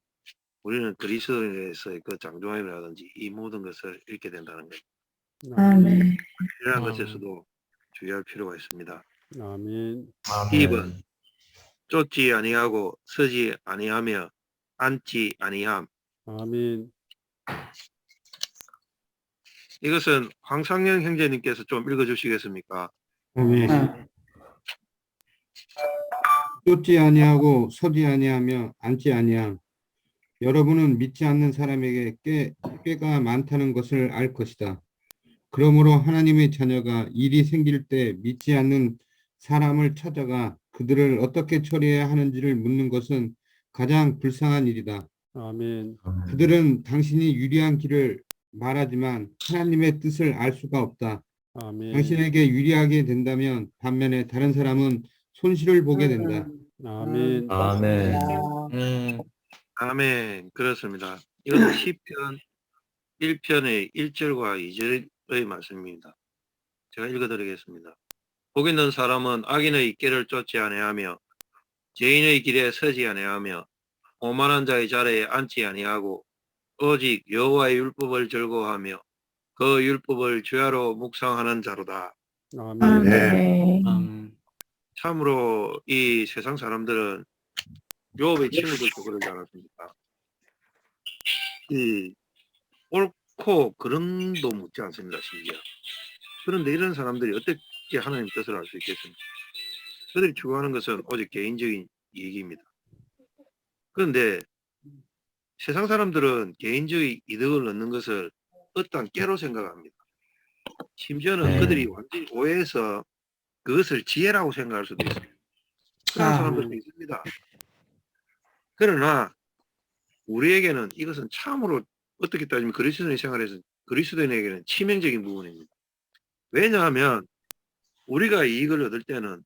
우리는 그리스도인에서의 그 장종함이라든지 이 모든 것을 잃게 된다는 것. 아멘. 이러한 것에서도 주의할 필요가 있습니다. 아멘. 2번 쫓지 아니하고 서지 아니하며 앉지 아니함. 아멘. 이것은 황상영 형제님께서 좀 읽어주시겠습니까? 아멘. 쫓지 아니하고 서지 아니하며 앉지 아니함. 여러분은 믿지 않는 사람에게 꾀가 많다는 것을 알 것이다. 그러므로 하나님의 자녀가 일이 생길 때 믿지 않는 사람을 찾아가 그들을 어떻게 처리해야 하는지를 묻는 것은 가장 불쌍한 일이다. 아멘. 그들은 당신이 유리한 길을 말하지만 하나님의 뜻을 알 수가 없다. 아멘. 당신에게 유리하게 된다면 반면에 다른 사람은 손실을 보게 된다. 아멘. 아멘. 아멘. 그렇습니다. 이것은 시편 1편의 1절과 2절의 말씀입니다. 제가 읽어드리겠습니다. 복 있는 사람은 악인의 꾀를 쫓지 아니하며 죄인의 길에 서지 아니하며 오만한 자의 자리에 앉지 아니하고 오직 여호와의 율법을 즐거워하며 그 율법을 주야로 묵상하는 자로다. 아멘. 참으로 이 세상 사람들은 욥의 친구들도 그러지 않았습니까? 이 옳고 그름도 묻지 않습니다. 심지어. 그런데 이런 사람들이 어떻게 하나님 뜻을 알 수 있겠습니까? 그들이 추구하는 것은 오직 개인적인 이익입니다. 그런데 세상 사람들은 개인적인 이득을 얻는 것을 어떤 깨로 생각합니다. 심지어는 그들이 완전히 오해해서 그것을 지혜라고 생각할 수도 있습니다. 그런 사람들도 있습니다. 그러나 우리에게는 이것은 참으로 어떻게 따지면 그리스도인 생활에서 그리스도인에게는 치명적인 부분입니다. 왜냐하면 우리가 이익을 얻을 때는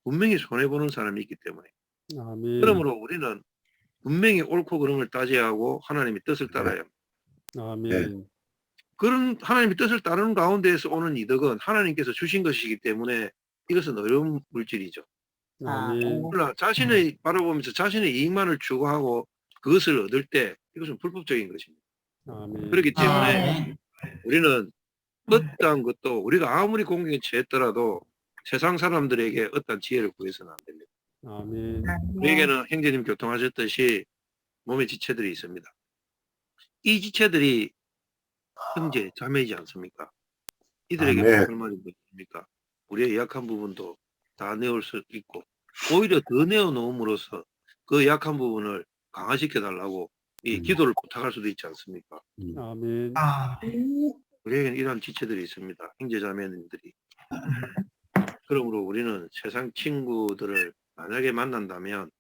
분명히 손해보는 사람이 있기 때문에. 아멘. 그러므로 우리는 분명히 옳고 그름을 따져야 하고 하나님의 뜻을 따라야 합니다. 아멘. 그런 하나님의 뜻을 따르는 가운데에서 오는 이득은 하나님께서 주신 것이기 때문에 이것은 어려운 물질이죠. 아멘. 그러나 자신의 바라보면서 자신의 이익만을 추구하고 그것을 얻을 때 이것은 불법적인 것입니다. 아멘. 그렇기 때문에 아멘. 우리는 어떠한 것도 우리가 아무리 공경에 처했더라도 세상 사람들에게 어떠한 지혜를 구해서는 안 됩니다. 아멘. 우리에게는 형제님 교통하셨듯이 몸의 지체들이 있습니다. 이 지체들이 형제, 자매이지 않습니까? 이들에게 무슨 말이 있습니까? 우리의 약한 부분도 다 내올 수 있고 오히려 더 내어놓음으로써 그 약한 부분을 강화시켜 달라고 이 기도를 부탁할 수도 있지 않습니까? 아멘. 우리에게는 이러한 지체들이 있습니다. 형제자매님들이. 그러므로 우리는 세상 친구들을 만약에 만난다면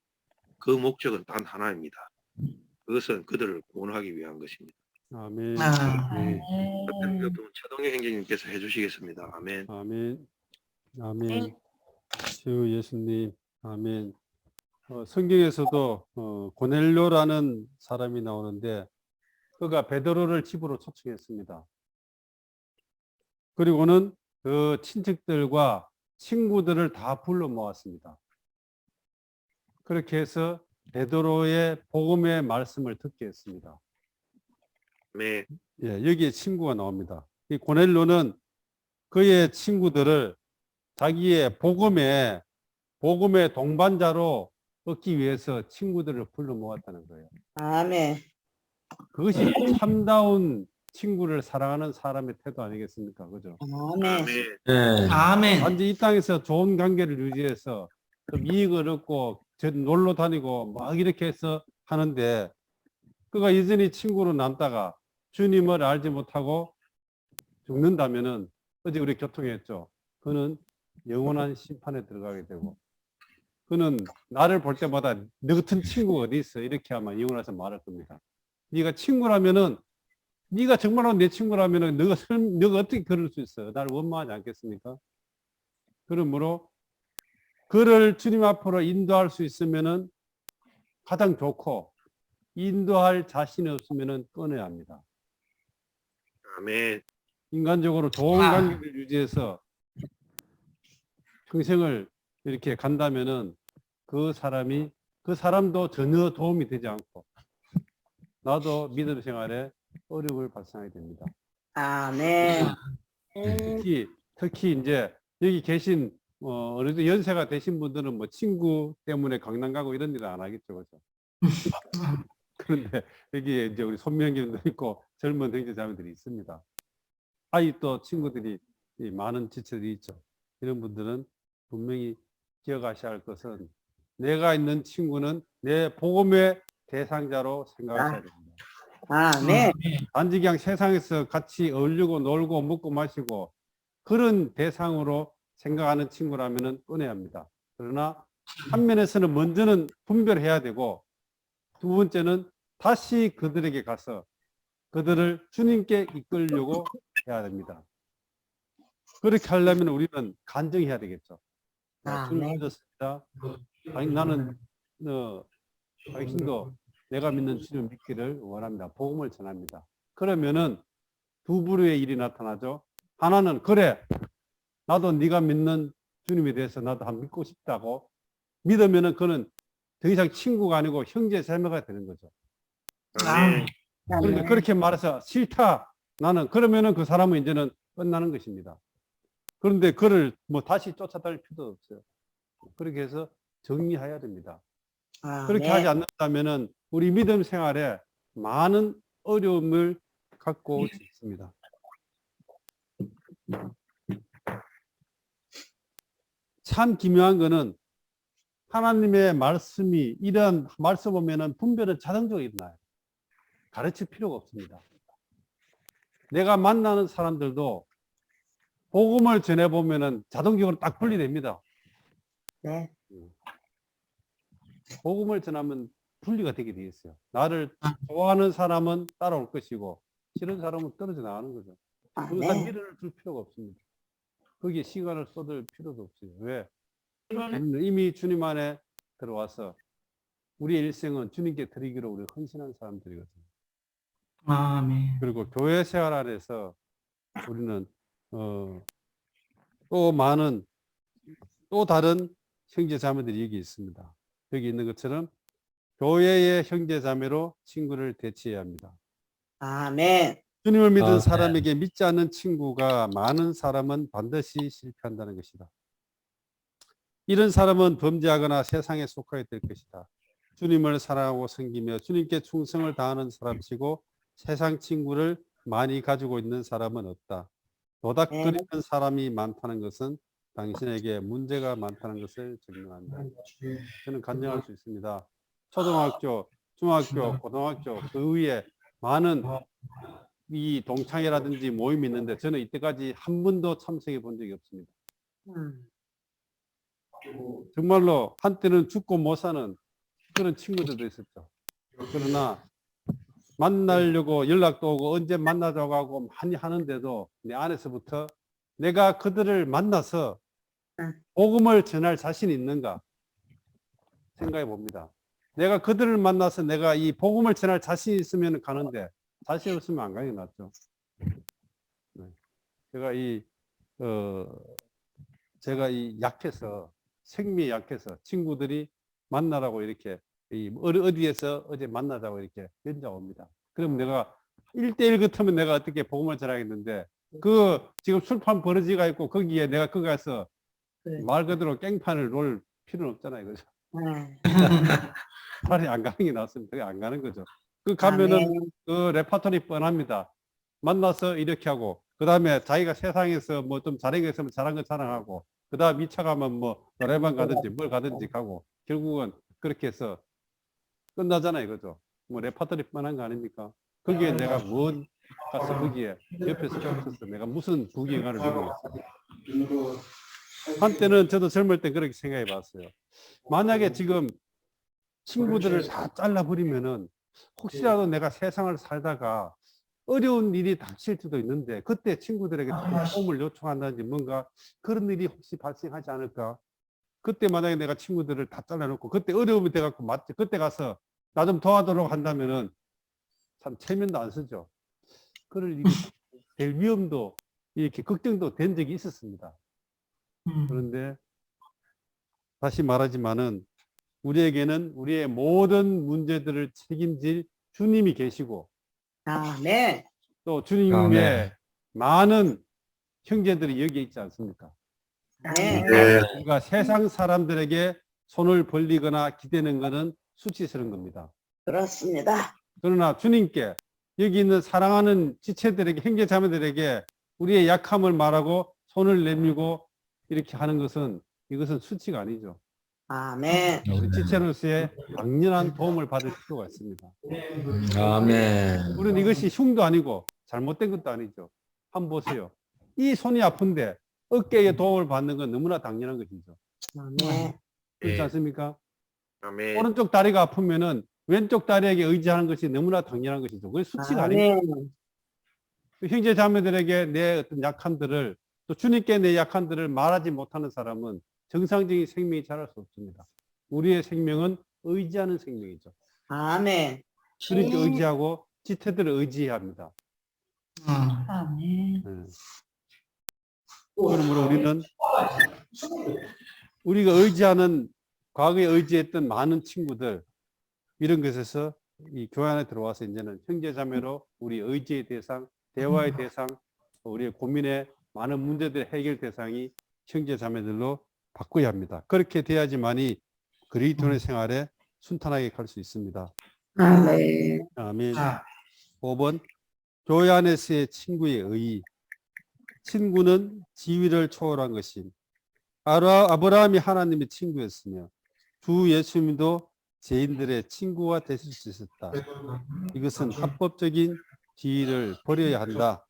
그 목적은 단 하나입니다. 그것은 그들을 구원하기 위한 것입니다. 아멘. 아멘. 최동영 형제님께서 해주시겠습니다. 아멘. 아멘. 아멘. 주 예수님. 아멘. 성경에서도 고넬료라는 사람이 나오는데 그가 베드로를 집으로 초청했습니다. 그리고는 그 친척들과 친구들을 다 불러 모았습니다. 그렇게 해서 베드로의 복음의 말씀을 듣게 했습니다. 네. 예, 여기에 친구가 나옵니다. 이 고넬료는 그의 친구들을 자기의 복음의 동반자로 얻기 위해서 친구들을 불러 모았다는 거예요. 아멘. 그것이 참다운 친구를 사랑하는 사람의 태도 아니겠습니까? 그죠? 아멘. 아멘. 네. 아멘. 단지 이 땅에서 좋은 관계를 유지해서 좀 이익을 얻고 놀러 다니고 막 이렇게 해서 하는데 그가 여전히 친구로 남다가 주님을 알지 못하고 죽는다면은 어제 우리 교통했죠. 그는 영원한 심판에 들어가게 되고 그는 나를 볼 때마다 너 같은 친구가 어디 있어? 이렇게 아마 영원해서 말할 겁니다. 네가 친구라면은 네가 정말로 내 친구라면은 너가 어떻게 그럴 수 있어? 나를 원망하지 않겠습니까? 그러므로 그를 주님 앞으로 인도할 수 있으면은 가장 좋고 인도할 자신이 없으면은 끊어야 합니다. 아멘. 인간적으로 좋은 관계를 유지해서 평생을 이렇게 간다면은 그 사람도 전혀 도움이 되지 않고 나도 믿음 생활에 어려움을 발생하게 됩니다. 아멘. 특히 이제 여기 계신 어느 정도 연세가 되신 분들은 뭐 친구 때문에 강남 가고 이런 일은 안 하겠죠, 그렇죠? 그런데 여기 이제 우리 손명님도 있고 젊은 형제자매들이 있습니다. 또 친구들이 많은 지체들이 있죠. 이런 분들은 분명히 기억하셔야 할 것은 내가 있는 친구는 내 복음의 대상자로 생각하셔야 됩니다. 아멘. 단지 그냥 세상에서 같이 어울리고 놀고 먹고 마시고 그런 대상으로 생각하는 친구라면 끊어야 합니다. 그러나 한 면에서는 먼저는 분별해야 되고 두 번째는 다시 그들에게 가서 그들을 주님께 이끌려고 해야 됩니다. 그렇게 하려면 우리는 간증해야 되겠죠. 주님 믿었습니다. 아니, 나는 당신도 내가 믿는 주님 믿기를 원합니다. 복음을 전합니다. 그러면은 두 부류의 일이 나타나죠. 하나는 그래 나도 네가 믿는 주님에 대해서 나도 한번 믿고 싶다고 믿으면은 그는 더 이상 친구가 아니고 형제 자매가 되는 거죠. 아멘. 그런데 그렇게 말해서 싫다 나는 그러면은 그 사람은 이제는 끝나는 것입니다. 그런데 그를 뭐 다시 쫓아다닐 필요도 없어요. 그렇게 해서 정리해야 됩니다. 그렇게 하지 않는다면은 우리 믿음 생활에 많은 어려움을 갖고 올 수 있습니다. 참 기묘한 거는 하나님의 말씀이 이런 말씀 보면은 분별은 자동적으로 일어나요. 가르칠 필요가 없습니다. 내가 만나는 사람들도 복음을 전해보면은 자동적으로 딱 분리됩니다. 네. 복음을 전하면 분리가 되게 되어 있어요. 나를 좋아하는 사람은 따라올 것이고 싫은 사람은 떨어져 나가는 거죠. 그래서 미련을 줄 필요가 없습니다. 거기에 시간을 쏟을 필요도 없어요. 왜? 우리는 이미 주님 안에 들어와서 우리의 일생은 주님께 드리기로 우리 헌신한 사람들이거든요. 아멘. 그리고 교회 생활 안에서 우리는 또 많은 또 다른 형제 자매들이 여기 있습니다. 여기 있는 것처럼 교회의 형제 자매로 친구를 대치해야 합니다. 아멘. 주님을 믿은 아멘. 사람에게 믿지 않는 친구가 많은 사람은 반드시 실패한다는 것이다. 이런 사람은 범죄하거나 세상에 속하게 될 것이다. 주님을 사랑하고 섬기며 주님께 충성을 다하는 사람치고 세상 친구를 많이 가지고 있는 사람은 없다. 노닥거리는 사람이 많다는 것은 당신에게 문제가 많다는 것을 증명한다. 저는 간증할 수 있습니다. 초등학교, 중학교, 고등학교 그 위에 많은 이 동창회라든지 모임이 있는데 저는 이때까지 한 번도 참석해 본 적이 없습니다. 정말로 한때는 죽고 못 사는 그런 친구들도 있었죠. 그러나 만나려고 연락도 오고 언제 만나자고 하고 많이 하는데도 내 안에서부터 내가 그들을 만나서 복음을 전할 자신이 있는가 생각해 봅니다. 내가 그들을 만나서 내가 이 복음을 전할 자신이 있으면 가는데 자신 없으면 안 가는 게 낫죠. 네. 제가 이 약해서 생미에 약해서 친구들이 만나라고 이렇게 어디에서 어제 만나자고 이렇게 연락 옵니다. 그럼 내가 1대1 같으면 내가 어떻게 복음을 전하겠는데 그 지금 술판 버러지가 있고 거기에 내가 거기 가서 말 그대로 깽판을 놓을 필요는 없잖아요. 그죠? 차라리 안 가는 게 낫습니다. 안 가는 거죠. 그 가면은 그 레파토리 뻔합니다. 만나서 이렇게 하고 그 다음에 자기가 세상에서 뭐 좀 잘한 게 있으면 잘한 거 자랑하고 그 다음 2차 가면 뭐 노래방 가든지 뭘 가든지 가고 결국은 그렇게 해서 끝나잖아요. 그죠? 뭐 레파토리 뻔한 거 아닙니까? 거기에 내가 뭔 가서 거기에 옆에서 붙어서 내가 무슨 부귀영화를 누리겠어요. 한때는 저도 젊을 때 그렇게 생각해 봤어요. 만약에 지금 친구들을 다 잘라버리면은 혹시라도 내가 세상을 살다가 어려운 일이 닥칠 수도 있는데 그때 친구들에게 도움을 요청한다든지 뭔가 그런 일이 혹시 발생하지 않을까? 그때 만약에 내가 친구들을 다 잘라놓고 그때 어려움이 돼갖고 맞지? 그때 가서 나 좀 도와도록 한다면은 참 체면도 안 쓰죠. 그럴 일이 될 위험도 이렇게 걱정도 된 적이 있었습니다. 그런데 다시 말하지만은 우리에게는 우리의 모든 문제들을 책임질 주님이 계시고 아멘. 또 주님의 아멘. 많은 형제들이 여기에 있지 않습니까? 네. 우리가 세상 사람들에게 손을 벌리거나 기대는 것은 수치스러운 겁니다. 그렇습니다. 그러나 주님께 여기 있는 사랑하는 지체들에게 형제 자매들에게 우리의 약함을 말하고 손을 내밀고 이렇게 하는 것은 이것은 수치가 아니죠. 아멘. 우리 지체로서의 당연한 도움을 받을 필요가 있습니다. 아멘. 우리는 이것이 흉도 아니고 잘못된 것도 아니죠. 한번 보세요. 이 손이 아픈데 어깨에 도움을 받는 건 너무나 당연한 것이죠. 아멘. 그렇지 않습니까? 아멘. 오른쪽 다리가 아프면은 왼쪽 다리에게 의지하는 것이 너무나 당연한 것이죠. 그게 수치가 아닙니다. 아멘. 형제 자매들에게 내 어떤 약함들을 또 주님께 내 약함들을 말하지 못하는 사람은 정상적인 생명이 자랄 수 없습니다. 우리의 생명은 의지하는 생명이죠. 아멘. 주님께 의지하고 지체들을 의지해야 합니다. 아멘. 네. 그러므로 우리는 우리가 의지하는 과거에 의지했던 많은 친구들 이런 것에서 이 교회 안에 들어와서 이제는 형제 자매로 우리 의지의 대상, 대화의 대상, 우리의 고민의 많은 문제들의 해결 대상이 형제 자매들로 바꿔야 합니다. 그렇게 돼야지만이 그리스도인의 생활에 순탄하게 갈 수 있습니다. 아멘. 아멘. 5번 교회 안에서의 친구의 의의. 친구는 지위를 초월한 것임. 아브라함이 하나님의 친구였으며 주 예수님도 죄인들의 친구가 되실 수 있었다. 이것은 합법적인 지위를 버려야 한다.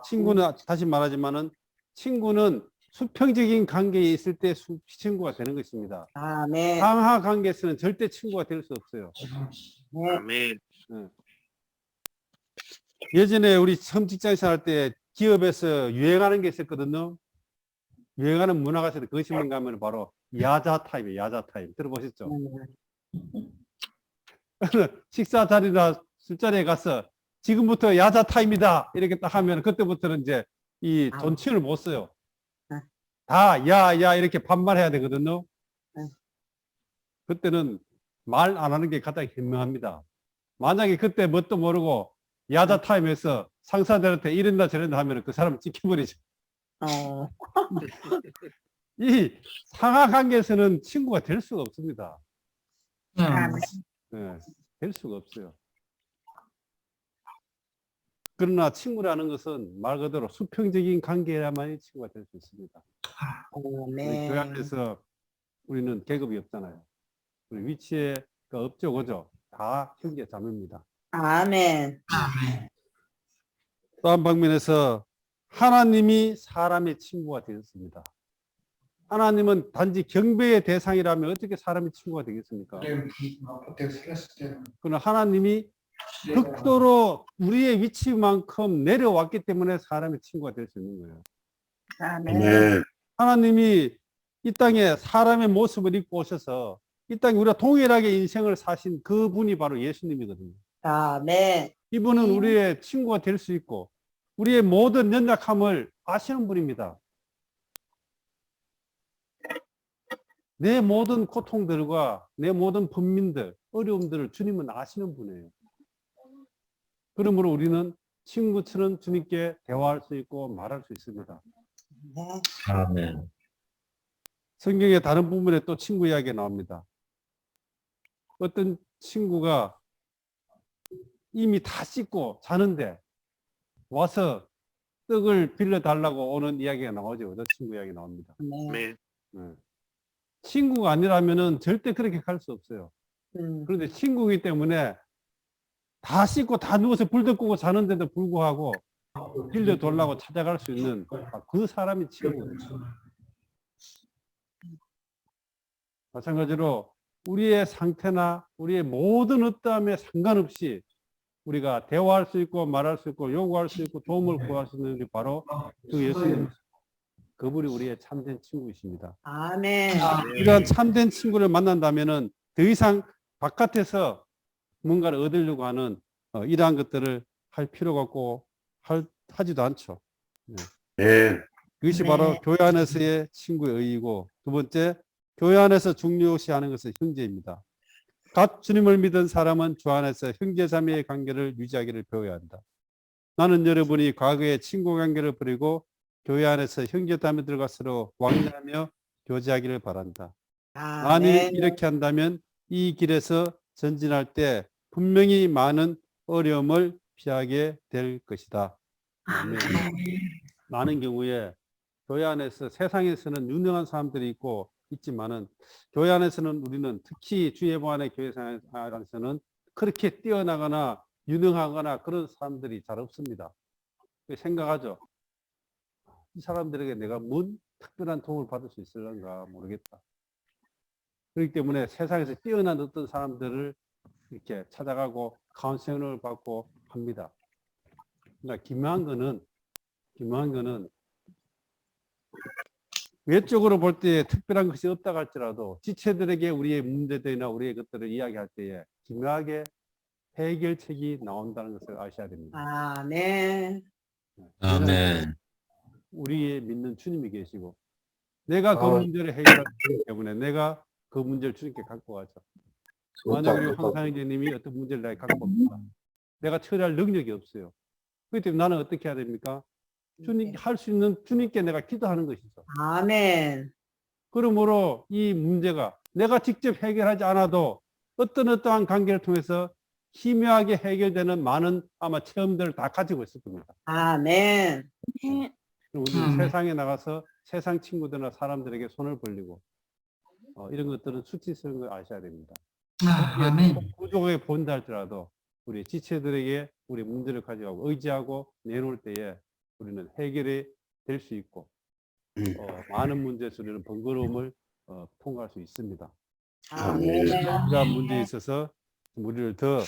친구는 다시 말하지만은 친구는 수평적인 관계에 있을 때 친구가 되는 것입니다. 아멘. 상하 관계에서는 절대 친구가 될 수 없어요. 아멘. 예전에 우리 처음 직장 생활 때 기업에서 유행하는 게 있었거든요. 유행하는 문화가 있어요. 그것이 뭔가 하면 바로 야자 타임이에요. 야자 타임. 들어보셨죠? 식사 자리나 술자리에 가서 지금부터 야자 타임이다. 이렇게 딱 하면 그때부터는 이제 이 존칭을 못 써요. 다 야 이렇게 반말해야 되거든요. 네. 그때는 말 안 하는 게 가장 현명합니다. 만약에 그때 뭣도 모르고 야자 타임에서 상사들한테 이런다 저런다 하면 그 사람을 찍혀버리죠. 어, 이 상하 관계에서는 친구가 될 수가 없습니다. 아멘. 네, 될 수가 없어요. 그러나 친구라는 것은 말 그대로 수평적인 관계라만이 친구가 될 수 있습니다. 우리 아멘. 교회 안에서 우리는 계급이 없잖아요. 우리 위치에 업적어죠. 다 형제 자매입니다. 아멘. 또 한 방면에서 하나님이 사람의 친구가 되었습니다. 하나님은 단지 경배의 대상이라면 어떻게 사람의 친구가 되겠습니까? 그러나 하나님이 극도로 우리의 위치만큼 내려왔기 때문에 사람의 친구가 될 수 있는 거예요. 아멘. 하나님이 이 땅에 사람의 모습을 입고 오셔서 이 땅에 우리가 동일하게 인생을 사신 그분이 바로 예수님이거든요. 아멘. 이분은 우리의 친구가 될 수 있고 우리의 모든 연약함을 아시는 분입니다. 내 모든 고통들과 내 모든 번민들, 어려움들을 주님은 아시는 분이에요. 그러므로 우리는 친구처럼 주님께 대화할 수 있고 말할 수 있습니다. 네. 아멘. 성경의 다른 부분에 또 친구 이야기가 나옵니다. 어떤 친구가 이미 다 씻고 자는데 와서 떡을 빌려달라고 오는 이야기가 나오죠. 저 친구 이야기 나옵니다. 아멘. 네. 친구가 아니라면은 절대 그렇게 갈 수 없어요. 그런데 친구이기 때문에 다 씻고 다 누워서 불도 끄고 자는데도 불구하고 빌려달라고 찾아갈 수 있는 그 사람이 친구예요. 마찬가지로 우리의 상태나 우리의 모든 어떠함에 상관없이 우리가 대화할 수 있고 말할 수 있고 요구할 수 있고 도움을 구할 수 있는 게 바로 그 예수님. 그분이 우리의 참된 친구이십니다. 아멘. 이러한 참된 친구를 만난다면은 더 이상 바깥에서 뭔가를 얻으려고 하는 이러한 것들을 할 필요가 없고 하지도 않죠. 네. 그것이 바로 교회 안에서의 친구의 의의고, 두 번째, 교회 안에서 중요시하는 것은 형제입니다. 갓 주님을 믿은 사람은 주 안에서 형제자매의 관계를 유지하기를 배워야 한다. 나는 여러분이 과거의 친구 관계를 버리고 교회 안에서 형제자매들과 서로 왕래하며 교제하기를 바란다. 만일 아멘. 이렇게 한다면 이 길에서 전진할 때 분명히 많은 어려움을 피하게 될 것이다. 아멘. 많은 경우에 교회 안에서 세상에서는 유능한 사람들이 있지만은 교회 안에서는 우리는 특히 주예보안의 교회 안에서는 그렇게 뛰어나거나 유능하거나 그런 사람들이 잘 없습니다. 생각하죠. 이 사람들에게 내가 뭔 특별한 도움을 받을 수 있을런가 모르겠다. 그렇기 때문에 세상에서 뛰어난 어떤 사람들을 이렇게 찾아가고 카운셀링을 받고 합니다. 그러나 기묘한 거는 외적으로 볼 때 특별한 것이 없다고 할지라도 지체들에게 우리의 문제들이나 우리의 것들을 이야기할 때에 기묘하게 해결책이 나온다는 것을 아셔야 됩니다. 아멘. 아멘. 우리의 믿는 주님이 계시고 내가 그 문제를 해결하기 때문에 내가 그 문제를 주님께 갖고 가죠. 만약 우리 황상희님이 어떤 문제를 내가 갖고 옵니다. 내가 처리할 능력이 없어요. 그렇기 때문에 나는 어떻게 해야 됩니까? 주님 할 수 있는 주님께 내가 기도하는 것이죠. 아멘. 그러므로 이 문제가 내가 직접 해결하지 않아도 어떠한 관계를 통해서 희미하게 해결되는 많은 아마 체험들을 다 가지고 있을 겁니다. 아멘. 우리는 세상에 나가서 세상 친구들이나 사람들에게 손을 벌리고 이런 것들은 수치스러운 걸 아셔야 됩니다. 아멘. 부족하게 본다 할지라도 우리 지체들에게 우리 문제를 가져가고 의지하고 내놓을 때에 우리는 해결이 될 수 있고 많은 문제에서 우리는 번거로움을 통과할 수 있습니다. 아멘. 이러한 문제에 있어서 우리를 더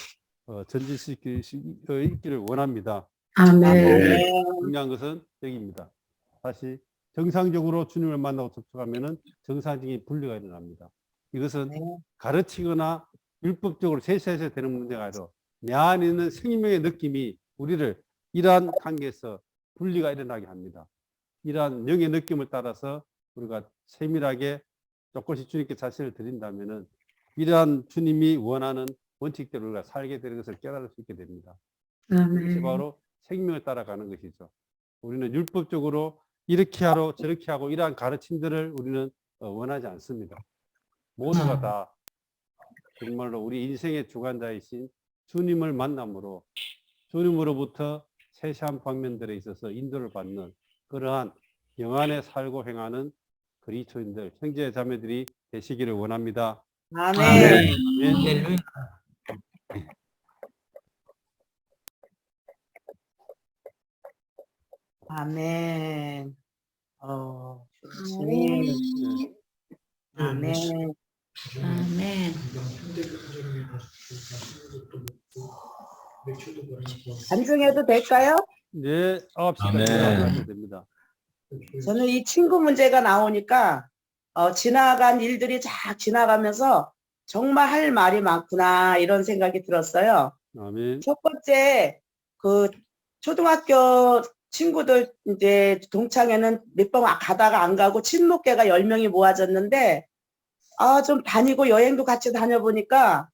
전진시킬 수 있기를 원합니다. 아멘. 중요한 것은 여기입니다. 다시 정상적으로 주님을 만나고 접촉하면은 정상적인 분리가 일어납니다. 이것은 가르치거나 율법적으로 제시해서 되는 문제가 아니라 내 안에 있는 생명의 느낌이 우리를 이러한 관계에서 분리가 일어나게 합니다. 이러한 영의 느낌을 따라서 우리가 세밀하게 조금씩 주님께 자신을 드린다면은 이러한 주님이 원하는 원칙대로 우리가 살게 되는 것을 깨달을 수 있게 됩니다. 그것이 바로 생명을 따라가는 것이죠. 우리는 율법적으로 이렇게 하고 저렇게 하고 이러한 가르침들을 우리는 원하지 않습니다. 모두가 다 정말로 우리 인생의 주관자이신 주님을 만남으로 주님으로부터 세세한 방면들에 있어서 인도를 받는 그러한 영안에 살고 행하는 그리스도인들, 형제 자매들이 되시기를 원합니다. 아멘. 아멘. 할렐루야. 아멘. 주님. 아멘. 아멘. 반증해도 될까요? 네, 9시까지 아멘. 하셔도 됩니다. 저는 이 친구 문제가 나오니까 지나간 일들이 쫙 지나가면서 정말 할 말이 많구나 이런 생각이 들었어요. 아멘. 첫 번째 그 초등학교 친구들 이제 동창회는 몇 번 가다가 안 가고 친목계가 10명이 모아졌는데 좀 다니고 여행도 같이 다녀보니까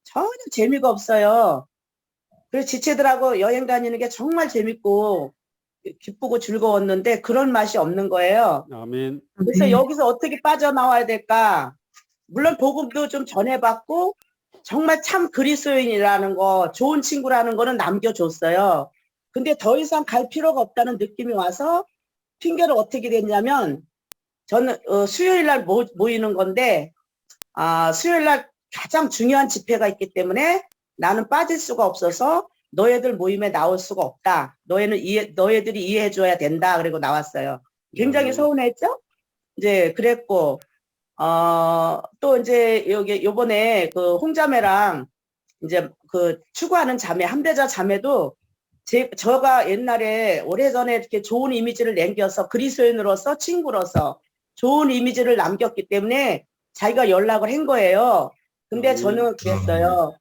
전혀 재미가 없어요. 그래서 지체들하고 여행 다니는 게 정말 재밌고 기쁘고 즐거웠는데 그런 맛이 없는 거예요. 아멘. 그래서 여기서 어떻게 빠져나와야 될까? 물론 복음도 좀 전해봤고 정말 참 그리스도인이라는 거, 좋은 친구라는 거는 남겨줬어요. 근데 더 이상 갈 필요가 없다는 느낌이 와서 핑계를 어떻게 댔냐면 저는 수요일 날 모이는 건데 수요일 날 가장 중요한 집회가 있기 때문에 나는 빠질 수가 없어서 너희들 모임에 나올 수가 없다. 너희들이 이해해줘야 된다. 그리고 나왔어요. 굉장히 서운했죠? 이제 그랬고 또 이제 여기 요번에 그 홍자매랑 이제 그 추구하는 자매 한배자 자매도 저가 옛날에 오래전에 이렇게 좋은 이미지를 남겨서 그리스도인으로서 친구로서 좋은 이미지를 남겼기 때문에 자기가 연락을 한 거예요. 근데 저는 그랬어요.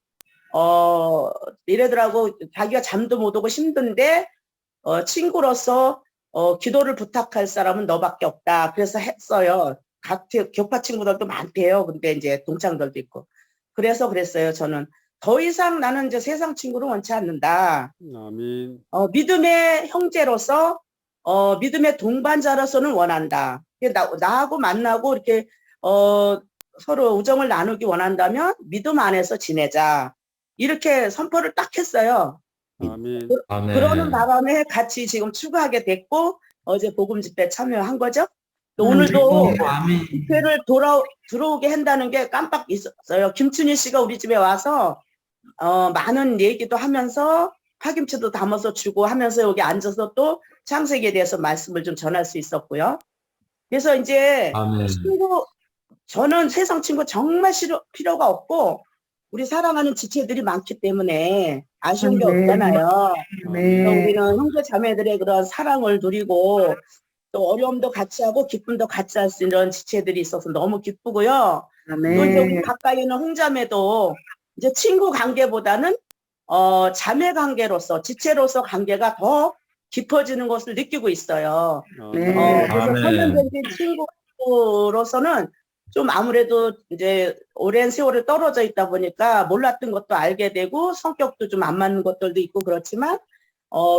이래더라고 자기가 잠도 못 오고 힘든데 친구로서 기도를 부탁할 사람은 너밖에 없다. 그래서 했어요. 같은 교파 친구들도 많대요. 근데 이제 동창들도 있고. 그래서 그랬어요. 저는 더 이상 나는 이제 세상 친구를 원치 않는다. 아멘. 믿음의 형제로서 믿음의 동반자로서는 원한다. 나하고 만나고 이렇게 서로 우정을 나누기 원한다면 믿음 안에서 지내자. 이렇게 선포를 딱 했어요. 아멘. 아멘. 그러는 바람에 같이 지금 추구하게 됐고 어제 복음 집회 참여한 거죠. 또 오늘도 아멘. 집회를 들어오게 한다는 게 깜빡 있었어요. 김춘희 씨가 우리 집에 와서 많은 얘기도 하면서 파김치도 담아서 주고 하면서 여기 앉아서 또 창세기에 대해서 말씀을 좀 전할 수 있었고요. 그래서 이제 아멘. 저는 세상 친구 정말 필요가 없고 우리 사랑하는 지체들이 많기 때문에 아쉬운 게 없잖아요. 그래서 우리는 형제 자매들의 그런 사랑을 누리고 또 어려움도 같이 하고 기쁨도 같이 할 수 있는 지체들이 있어서 너무 기쁘고요. 또 이제 우리 가까이 있는 홍자매도 이제 친구 관계보다는 자매 관계로서 지체로서 관계가 더 깊어지는 것을 느끼고 있어요. 그래서 아멘. 3년 된 친구로서는 좀 아무래도 이제 오랜 세월을 떨어져 있다 보니까 몰랐던 것도 알게 되고 성격도 좀 안 맞는 것들도 있고 그렇지만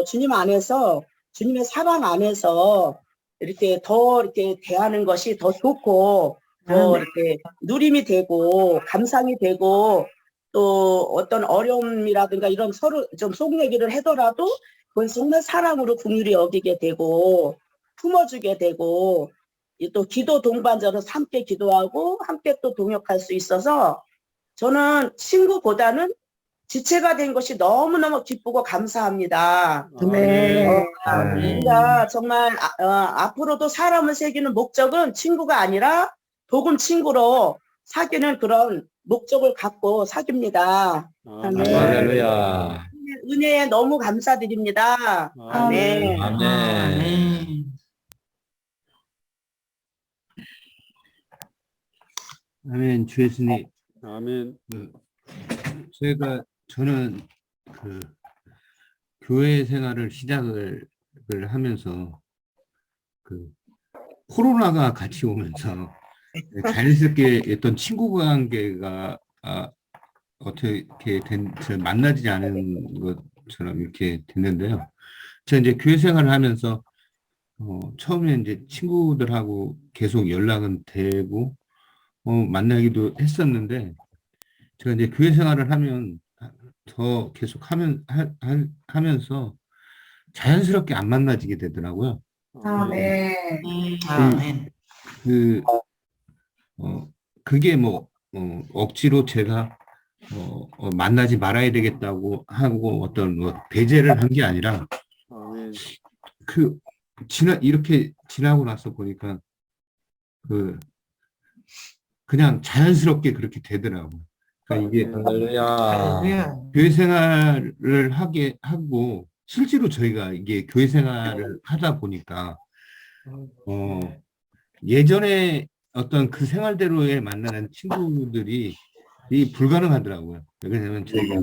주님 안에서 주님의 사랑 안에서 이렇게 더 이렇게 대하는 것이 더 좋고 더 이렇게 누림이 되고 감상이 되고 또 어떤 어려움이라든가 이런 서로 좀 속 얘기를 하더라도 그건 정말 사랑으로 긍휼히 여기게 되고 품어주게 되고 또 기도 동반자로 함께 기도하고 함께 또 동역할 수 있어서 저는 친구보다는 지체가 된 것이 너무너무 기쁘고 감사합니다. 우리가 정말 앞으로도 사람을 새기는 목적은 친구가 아니라 복음 친구로 사귀는 그런 목적을 갖고 사깁니다. 할렐루야. 은혜에 너무 감사드립니다. 아멘. 아멘. 아멘. 아멘. 주 예수님. 아멘. 저는 그 교회 생활을 시작을 하면서 그 코로나가 같이 오면서 자연스럽게 어떤 친구 관계가 어떻게 만나지 않은 것처럼 이렇게 됐는데요. 제가 이제 교회 생활을 하면서 처음에 이제 친구들하고 계속 연락은 되고 만나기도 했었는데 제가 이제 교회 생활을 하면 더 계속 하면서 자연스럽게 안 만나지게 되더라고요. 아멘. 그게 뭐 억지로 제가 만나지 말아야 되겠다고 하고 어떤 뭐 배제를 한 게 아니라 아멘. 이렇게 지나고 나서 보니까 그냥 자연스럽게 그렇게 되더라고요. 그러니까 이게 할렐루야. 할렐루야. 교회 생활을 하고 실제로 저희가 이게 교회 생활을 하다 보니까 예전에 어떤 그 생활대로에 만나는 친구들이 불가능하더라고요. 왜냐하면 저희가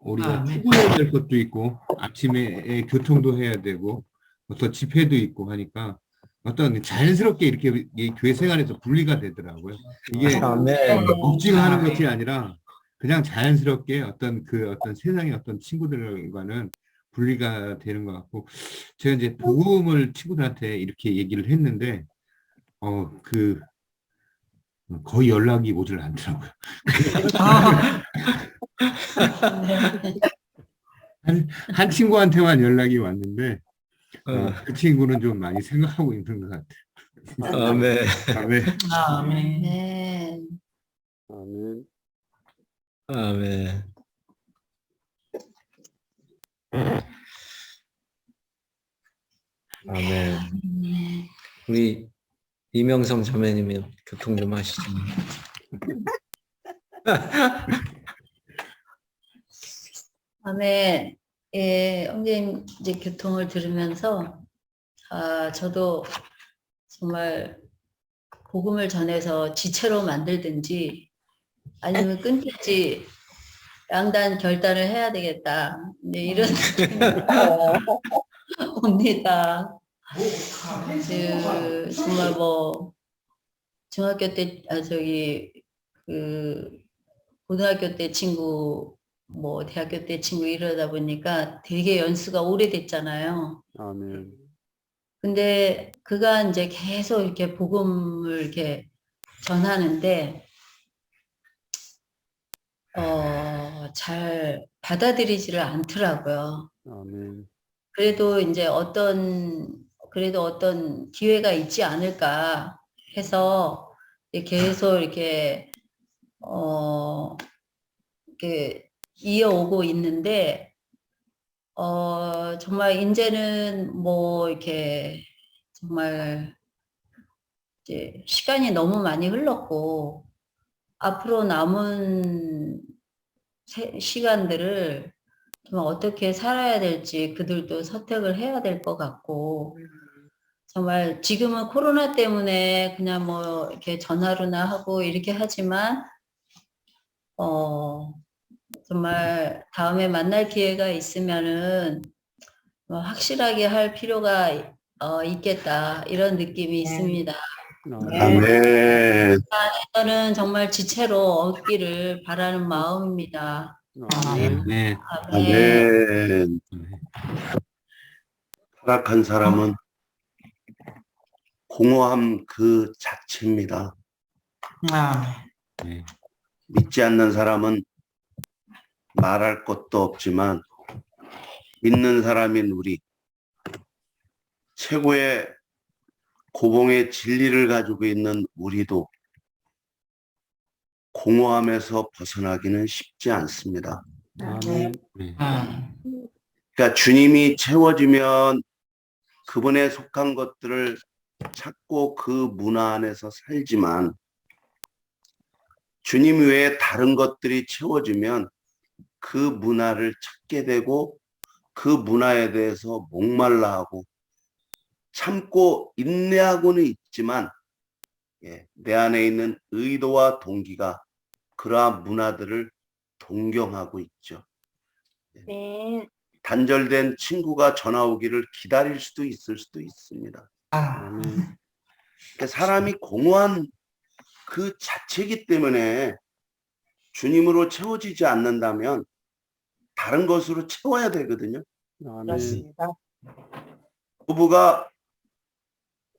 우리가 아멘. 출근해야 될 것도 있고 아침에 교통도 해야 되고 어떤 집회도 있고 하니까 어떤 자연스럽게 이렇게 이 교회 생활에서 분리가 되더라고요. 이게 아멘. 억지로 하는 것이 아니라 그냥 자연스럽게 어떤 세상의 어떤 친구들과는 분리가 되는 것 같고 제가 이제 복음을 친구들한테 이렇게 얘기를 했는데 거의 연락이 오질 않더라고요. 한 친구한테만 연락이 왔는데 그 친구는 좀 많이 생각하고 있는 것 같아요. 아멘. 아멘. 아멘. 네. 아멘. 아멘. 아멘. 우리 이명성 자매님이 교통 좀 하시죠. 아멘. 예, 형님 이제 교통을 들으면서 저도 정말 복음을 전해서 지체로 만들든지 아니면 끊든지 양단 결단을 해야 되겠다. 네, 이런 느낌이 옵니다. 정말 뭐 중학교 때 고등학교 때 친구 뭐 대학교 때 친구 이러다 보니까 되게 연수가 오래됐잖아요. 아멘. 근데 그가 이제 계속 이렇게 복음을 이렇게 전하는데 잘 받아들이지를 않더라고요. 아멘. 그래도 이제 어떤 기회가 있지 않을까 해서 계속 이렇게 이어오고 있는데 정말 이제는 뭐 이렇게 정말 이제 시간이 너무 많이 흘렀고 앞으로 남은 시간들을 정말 어떻게 살아야 될지 그들도 선택을 해야 될 것 같고 정말 지금은 코로나 때문에 그냥 뭐 이렇게 전화로나 하고 이렇게 하지만 정말 다음에 만날 기회가 있으면은 확실하게 할 필요가 있겠다 이런 느낌이 있습니다. 아멘. 저는 정말 지체로 얻기를 바라는 마음입니다. 아멘. 네. 아멘. 타락한 사람은 공허함 그 자체입니다. 네. 믿지 않는 사람은 말할 것도 없지만 믿는 사람인 우리 최고의 고봉의 진리를 가지고 있는 우리도 공허함에서 벗어나기는 쉽지 않습니다. 아멘. 네. 그러니까 주님이 채워지면 그분에 속한 것들을 찾고 그 문화 안에서 살지만 주님 외에 다른 것들이 채워지면 그 문화를 찾게 되고 그 문화에 대해서 목말라하고 참고 인내하고는 있지만 내 안에 있는 의도와 동기가 그러한 문화들을 동경하고 있죠. 네. 단절된 친구가 전화 오기를 기다릴 수도 있을 수도 있습니다. 아멘. 그러니까 사람이 공허한 그 자체이기 때문에 주님으로 채워지지 않는다면 다른 것으로 채워야 되거든요. 아멘. 그렇습니다. 부부가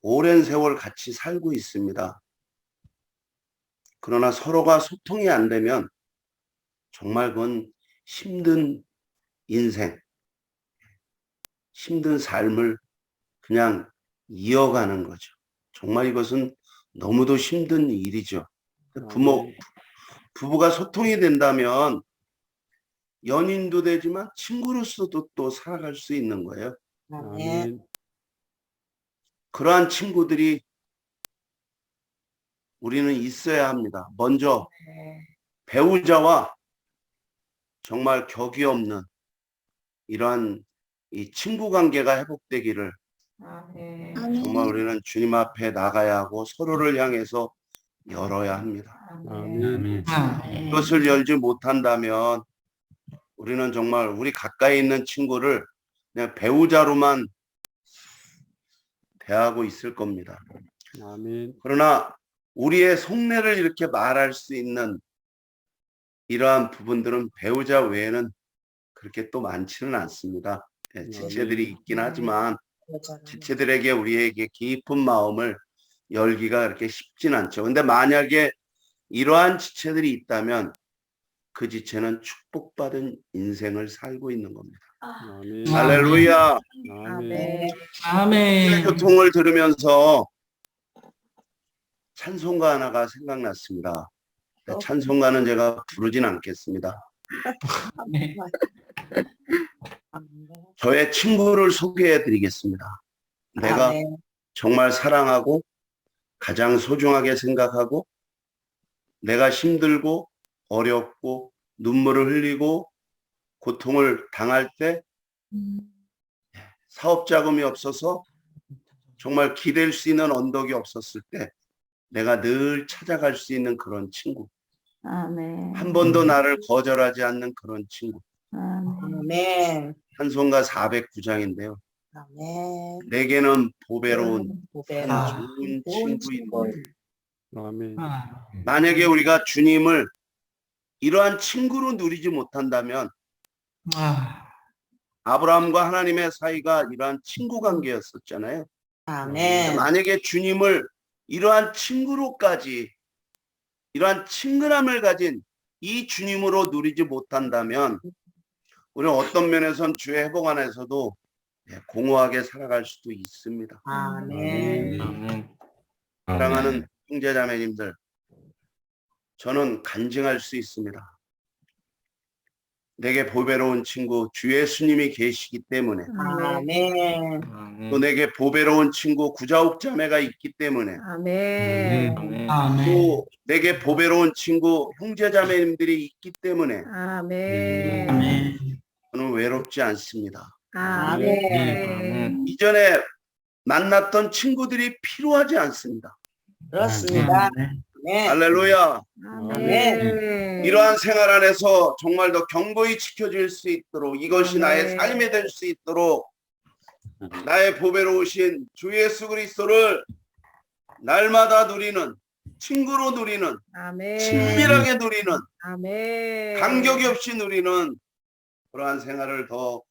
오랜 세월 같이 살고 있습니다. 그러나 서로가 소통이 안 되면 정말 그건 힘든 인생, 힘든 삶을 그냥 이어가는 거죠. 정말 이것은 너무도 힘든 일이죠. 부부가 소통이 된다면 연인도 되지만 친구로서도 또 살아갈 수 있는 거예요. 아멘. 그러한 친구들이 우리는 있어야 합니다. 먼저 배우자와 정말 격이 없는 이러한 이 친구 관계가 회복되기를 아멘. 정말 우리는 주님 앞에 나가야 하고 서로를 향해서 열어야 합니다. 아멘. 이것을 열지 못한다면 우리는 정말 우리 가까이 있는 친구를 그냥 배우자로만 대하고 있을 겁니다. 아멘. 그러나 우리의 속내를 이렇게 말할 수 있는 이러한 부분들은 배우자 외에는 그렇게 또 많지는 않습니다. 예, 지체들이 있긴 하지만 지체들에게 우리에게 깊은 마음을 열기가 그렇게 쉽진 않죠. 근데 만약에 이러한 지체들이 있다면 그 지체는 축복받은 인생을 살고 있는 겁니다. 아멘. 할렐루야. 아멘. 아멘. 교통을 들으면서 찬송가 하나가 생각났습니다. 찬송가는 제가 부르진 않겠습니다. 네. 저의 친구를 소개해 드리겠습니다. 내가 아멘. 정말 사랑하고 가장 소중하게 생각하고 내가 힘들고 어렵고 눈물을 흘리고 고통을 당할 때 사업 자금이 없어서 정말 기댈 수 있는 언덕이 없었을 때 내가 늘 찾아갈 수 있는 그런 친구. 아멘. 한 번도 나를 거절하지 않는 그런 친구. 아멘. 찬송가 409장인데요. 아멘. 내게는 보배로운 보배라. 좋은 좋은 친구인 친구. 아멘. 만약에 우리가 주님을 이러한 친구로 누리지 못한다면 아브라함과 하나님의 사이가 이러한 친구 관계였었잖아요. 아멘. 만약에 주님을 이러한 친구로까지 이러한 친근함을 가진 이 주님으로 누리지 못한다면 우리는 어떤 면에선 주의 회복 안에서도 공허하게 살아갈 수도 있습니다. 아멘. 아멘. 사랑하는 형제자매님들, 저는 간증할 수 있습니다. 내게 보배로운 친구 주 예수님이 계시기 때문에 아멘. 아멘. 또 내게 보배로운 친구 구자욱 자매가 있기 때문에 아멘. 아멘. 또 내게 보배로운 친구 형제자매님들이 있기 때문에 아멘. 저는 외롭지 않습니다. 아멘. 이전에 만났던 친구들이 필요하지 않습니다. 그렇습니다. 네. 할렐루야. 아멘. 이러한 생활 안에서 정말 더 견고히 지켜질 수 있도록 이것이 나의 아멘. 삶이 될 수 있도록 나의 보배로우신 주 예수 그리스도를 날마다 누리는 친구로 누리는 아멘. 친밀하게 누리는 아멘. 간격이 없이 누리는 그러한 생활을 더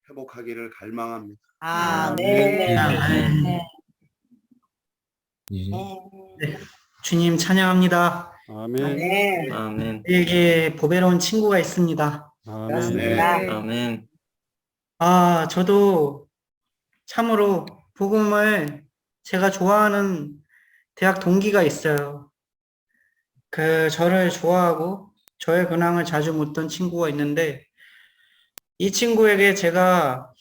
회복하기를 갈망합니다. 아멘. 주님 찬양합니다. 아멘. 아멘. 아멘. 우리에게 보배로운 친구가 있습니다. 아멘. 그렇습니다. 아멘. 저도 참으로 복음을 제가 좋아하는 대학 동기가 있어요. 저를 좋아하고 저의 근황을 자주 묻던 친구가 있는데 이 친구에게 제가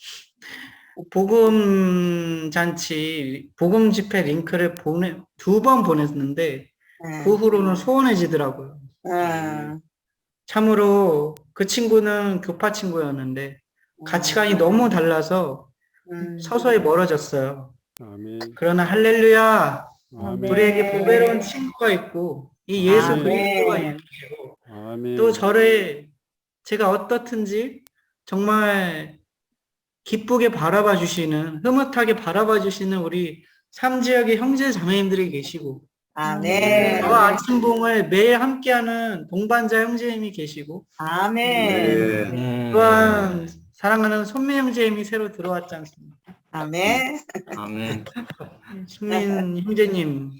복음 잔치, 복음 집회 링크를 2번 보냈는데 그 후로는 소원해지더라고요. 참으로 그 친구는 교파 친구였는데 가치관이 너무 달라서 서서히 멀어졌어요. 아멘. 그러나 할렐루야, 아멘. 우리에게 보배로운 친구가 있고 이 예수 아멘. 그리스도가 있고 아멘. 또 제가 어떻든지 정말 기쁘게 바라봐 주시는, 흐뭇하게 바라봐 주시는 우리 삼지역의 형제 자매님들이 계시고, 아멘. 저와 아침봉을 매일 함께하는 동반자 형제님이 계시고, 아멘. 네. 또한 사랑하는 손민 형제님이 새로 들어왔지 않습니까? 아멘. 아멘. 손민 형제님,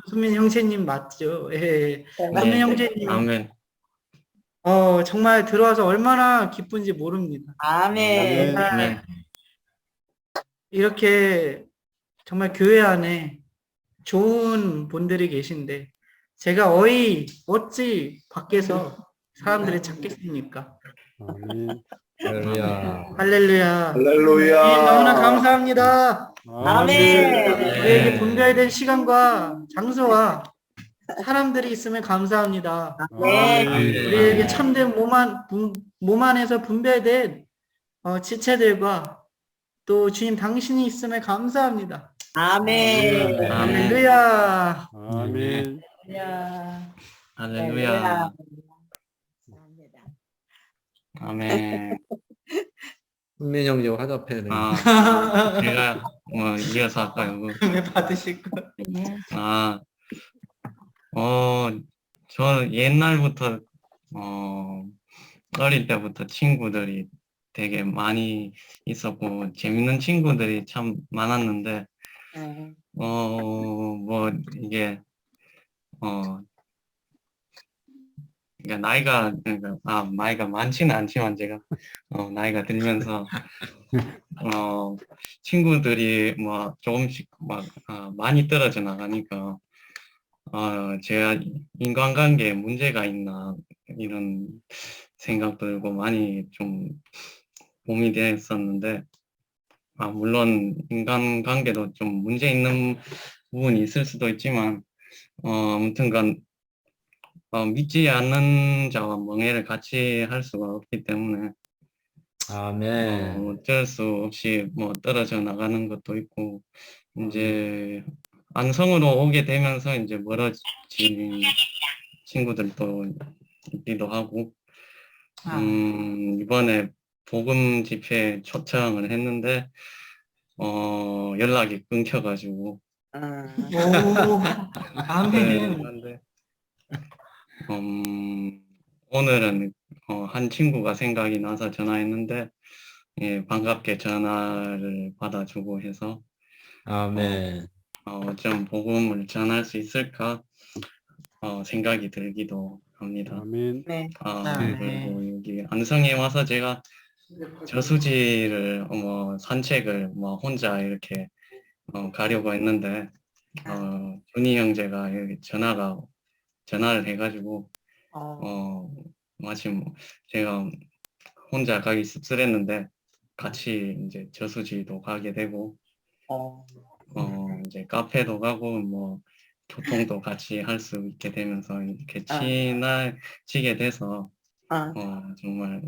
손민 형제님 맞죠? 예. 손민 네. 형제님, 아멘. 정말 들어와서 얼마나 기쁜지 모릅니다. 아멘. 아멘. 이렇게 정말 교회 안에 좋은 분들이 계신데 제가 어찌 밖에서 사람들이 찾겠습니까? 아멘. 할렐루야. 할렐루야. 할렐루야. 예, 너무나 감사합니다. 아멘. 우리에게 분별된 시간과 장소와 사람들이 있음에 감사합니다. 아멘. 우리에게 참된 몸 안에서 분별된 지체들과 또 주님 당신이 있음에 감사합니다. 아멘. 할렐루야. 아멘. 할렐루야. 아멘. 훈민 형제 화답해야 돼. 제가 이어서 할까요? 왜 받으실 거? 저 옛날부터 어릴 때부터 친구들이 되게 많이 있었고 재밌는 친구들이 참 많았는데 이게 그러니까 나이가 많지는 않지만 제가 나이가 들면서 친구들이 뭐 조금씩 많이 떨어져 나가니까 제가 인간관계에 문제가 있나 이런 생각 들고 많이 좀 고민이 됐었는데 물론 인간관계도 좀 문제 있는 부분이 있을 수도 있지만 아무튼간 믿지 않는 자와 멍해를 같이 할 수가 없기 때문에 아멘. 어쩔 수 없이 뭐 떨어져 나가는 것도 있고 이제 안성으로 오게 되면서 이제 멀어진 친구들도 있기도 하고 이번에 복음 집회 초청을 했는데 연락이 끊겨가지고 아멘. 오늘은 한 친구가 생각이 나서 전화했는데 반갑게 전화를 받아주고 해서 아멘. 좀 복음을 전할 수 있을까 생각이 들기도 합니다. 아멘. 네. 그리고 여기 안성에 와서 제가 저수지를 산책을 혼자 이렇게 가려고 했는데 준이 형제가 여기 전화를 해가지고 마침 제가 혼자 가기 씁쓸했는데 같이 이제 저수지도 가게 되고 이제 카페도 가고 교통도 같이 할 수 있게 되면서 이렇게 친해지게 돼서 정말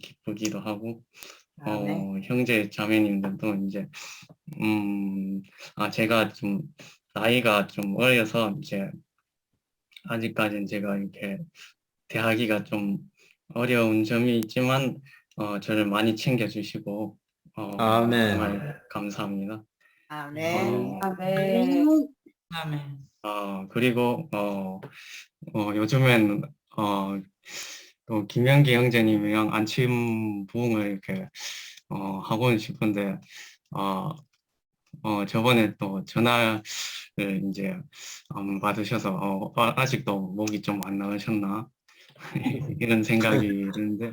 기쁘기도 하고 형제 자매님들도 이제 제가 좀 나이가 좀 어려서 이제 아직까지는 제가 이렇게 대하기가 좀 어려운 점이 있지만 저를 많이 챙겨주시고 아멘. 정말 감사합니다. 아멘. 아멘. 그리고 요즘엔 또 김영기 형제님이랑 안침 부흥을 이렇게 하고 싶은데 저번에 또 전화를 이제 안 받으셔서 아직도 목이 좀 안 나으셨나 이런 생각이 드는데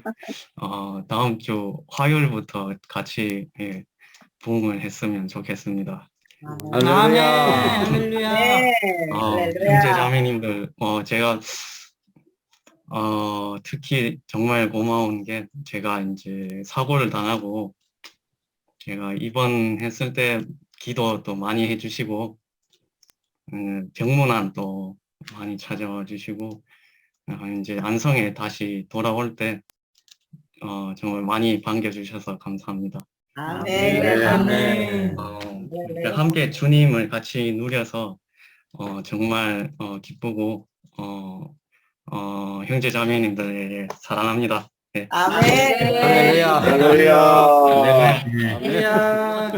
다음 주 화요일부터 같이 부흥을 했으면 좋겠습니다. 할렐루야. 할렐루야. 네. 형제 자매님들 제가 특히 정말 고마운 게 제가 이제 사고를 당하고 제가 입원했을 때 기도도 많이 해주시고 병문안도 많이 찾아와 주시고 이제 안성에 다시 돌아올 때 정말 많이 반겨주셔서 감사합니다. 아멘. 아멘. 함께 주님을 같이 누려서 정말 기쁘고 형제 자매님들에게 사랑합니다. 아멘. 할렐루야. 할렐루야. 할렐루야.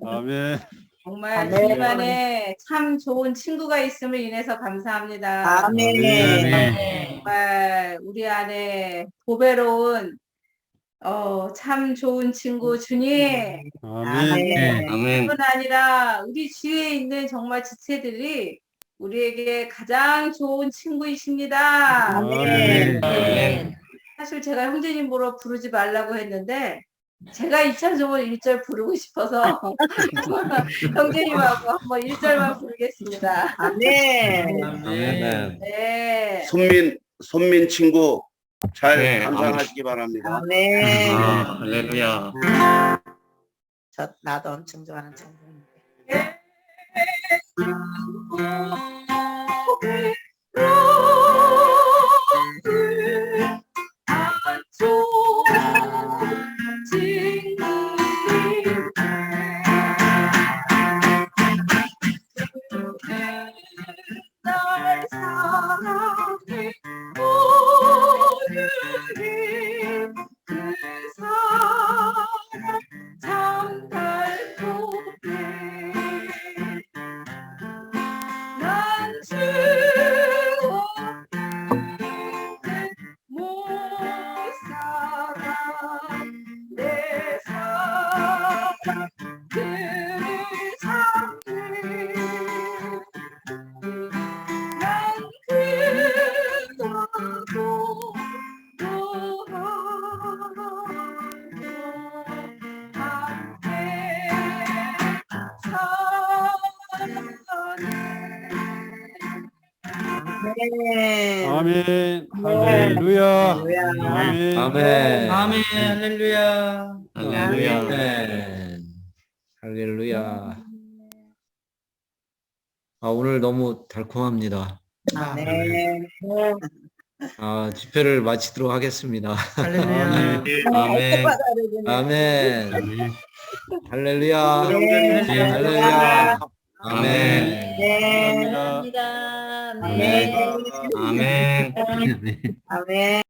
아멘. 정말 아멘. 주님 안에 참 좋은 친구가 있음을 인해서 감사합니다. 아멘. 정말 우리 안에 보배로운 참 좋은 친구 주님. 아멘. 아멘. 뿐 아니라 우리 주위에 있는 정말 지체들이 우리에게 가장 좋은 친구이십니다. 아멘. 아멘. 사실 제가 형제님 보러 부르지 말라고 했는데 제가 2차적으로 1절 부르고 싶어서 형제님하고 한번 1절만 부르겠습니다. 아멘. 아멘. 네. 손민 친구 잘 네, 감상하시기 바랍니다. 아멘. 할렐루야. 나도 엄청 좋아하는 친구. 날 사랑해 오늘이 그 사랑 참 달콤해. 난 주와 못 살아 내 사랑 그를 찾네. 난 그나도 함께 사네. 아멘. 아멘. 할렐루야. 할렐루야. 아멘. 아멘. 할렐루야. 할렐루야. 아멘. 할렐루야. 오늘 너무 달콤합니다. 아멘. 집회를 마치도록 하겠습니다. 할렐루야. 아멘. 아멘. 할렐루야. 할렐루야. 아멘. 네. 감사합니다. 감사합니다. 네. 아멘. 아멘.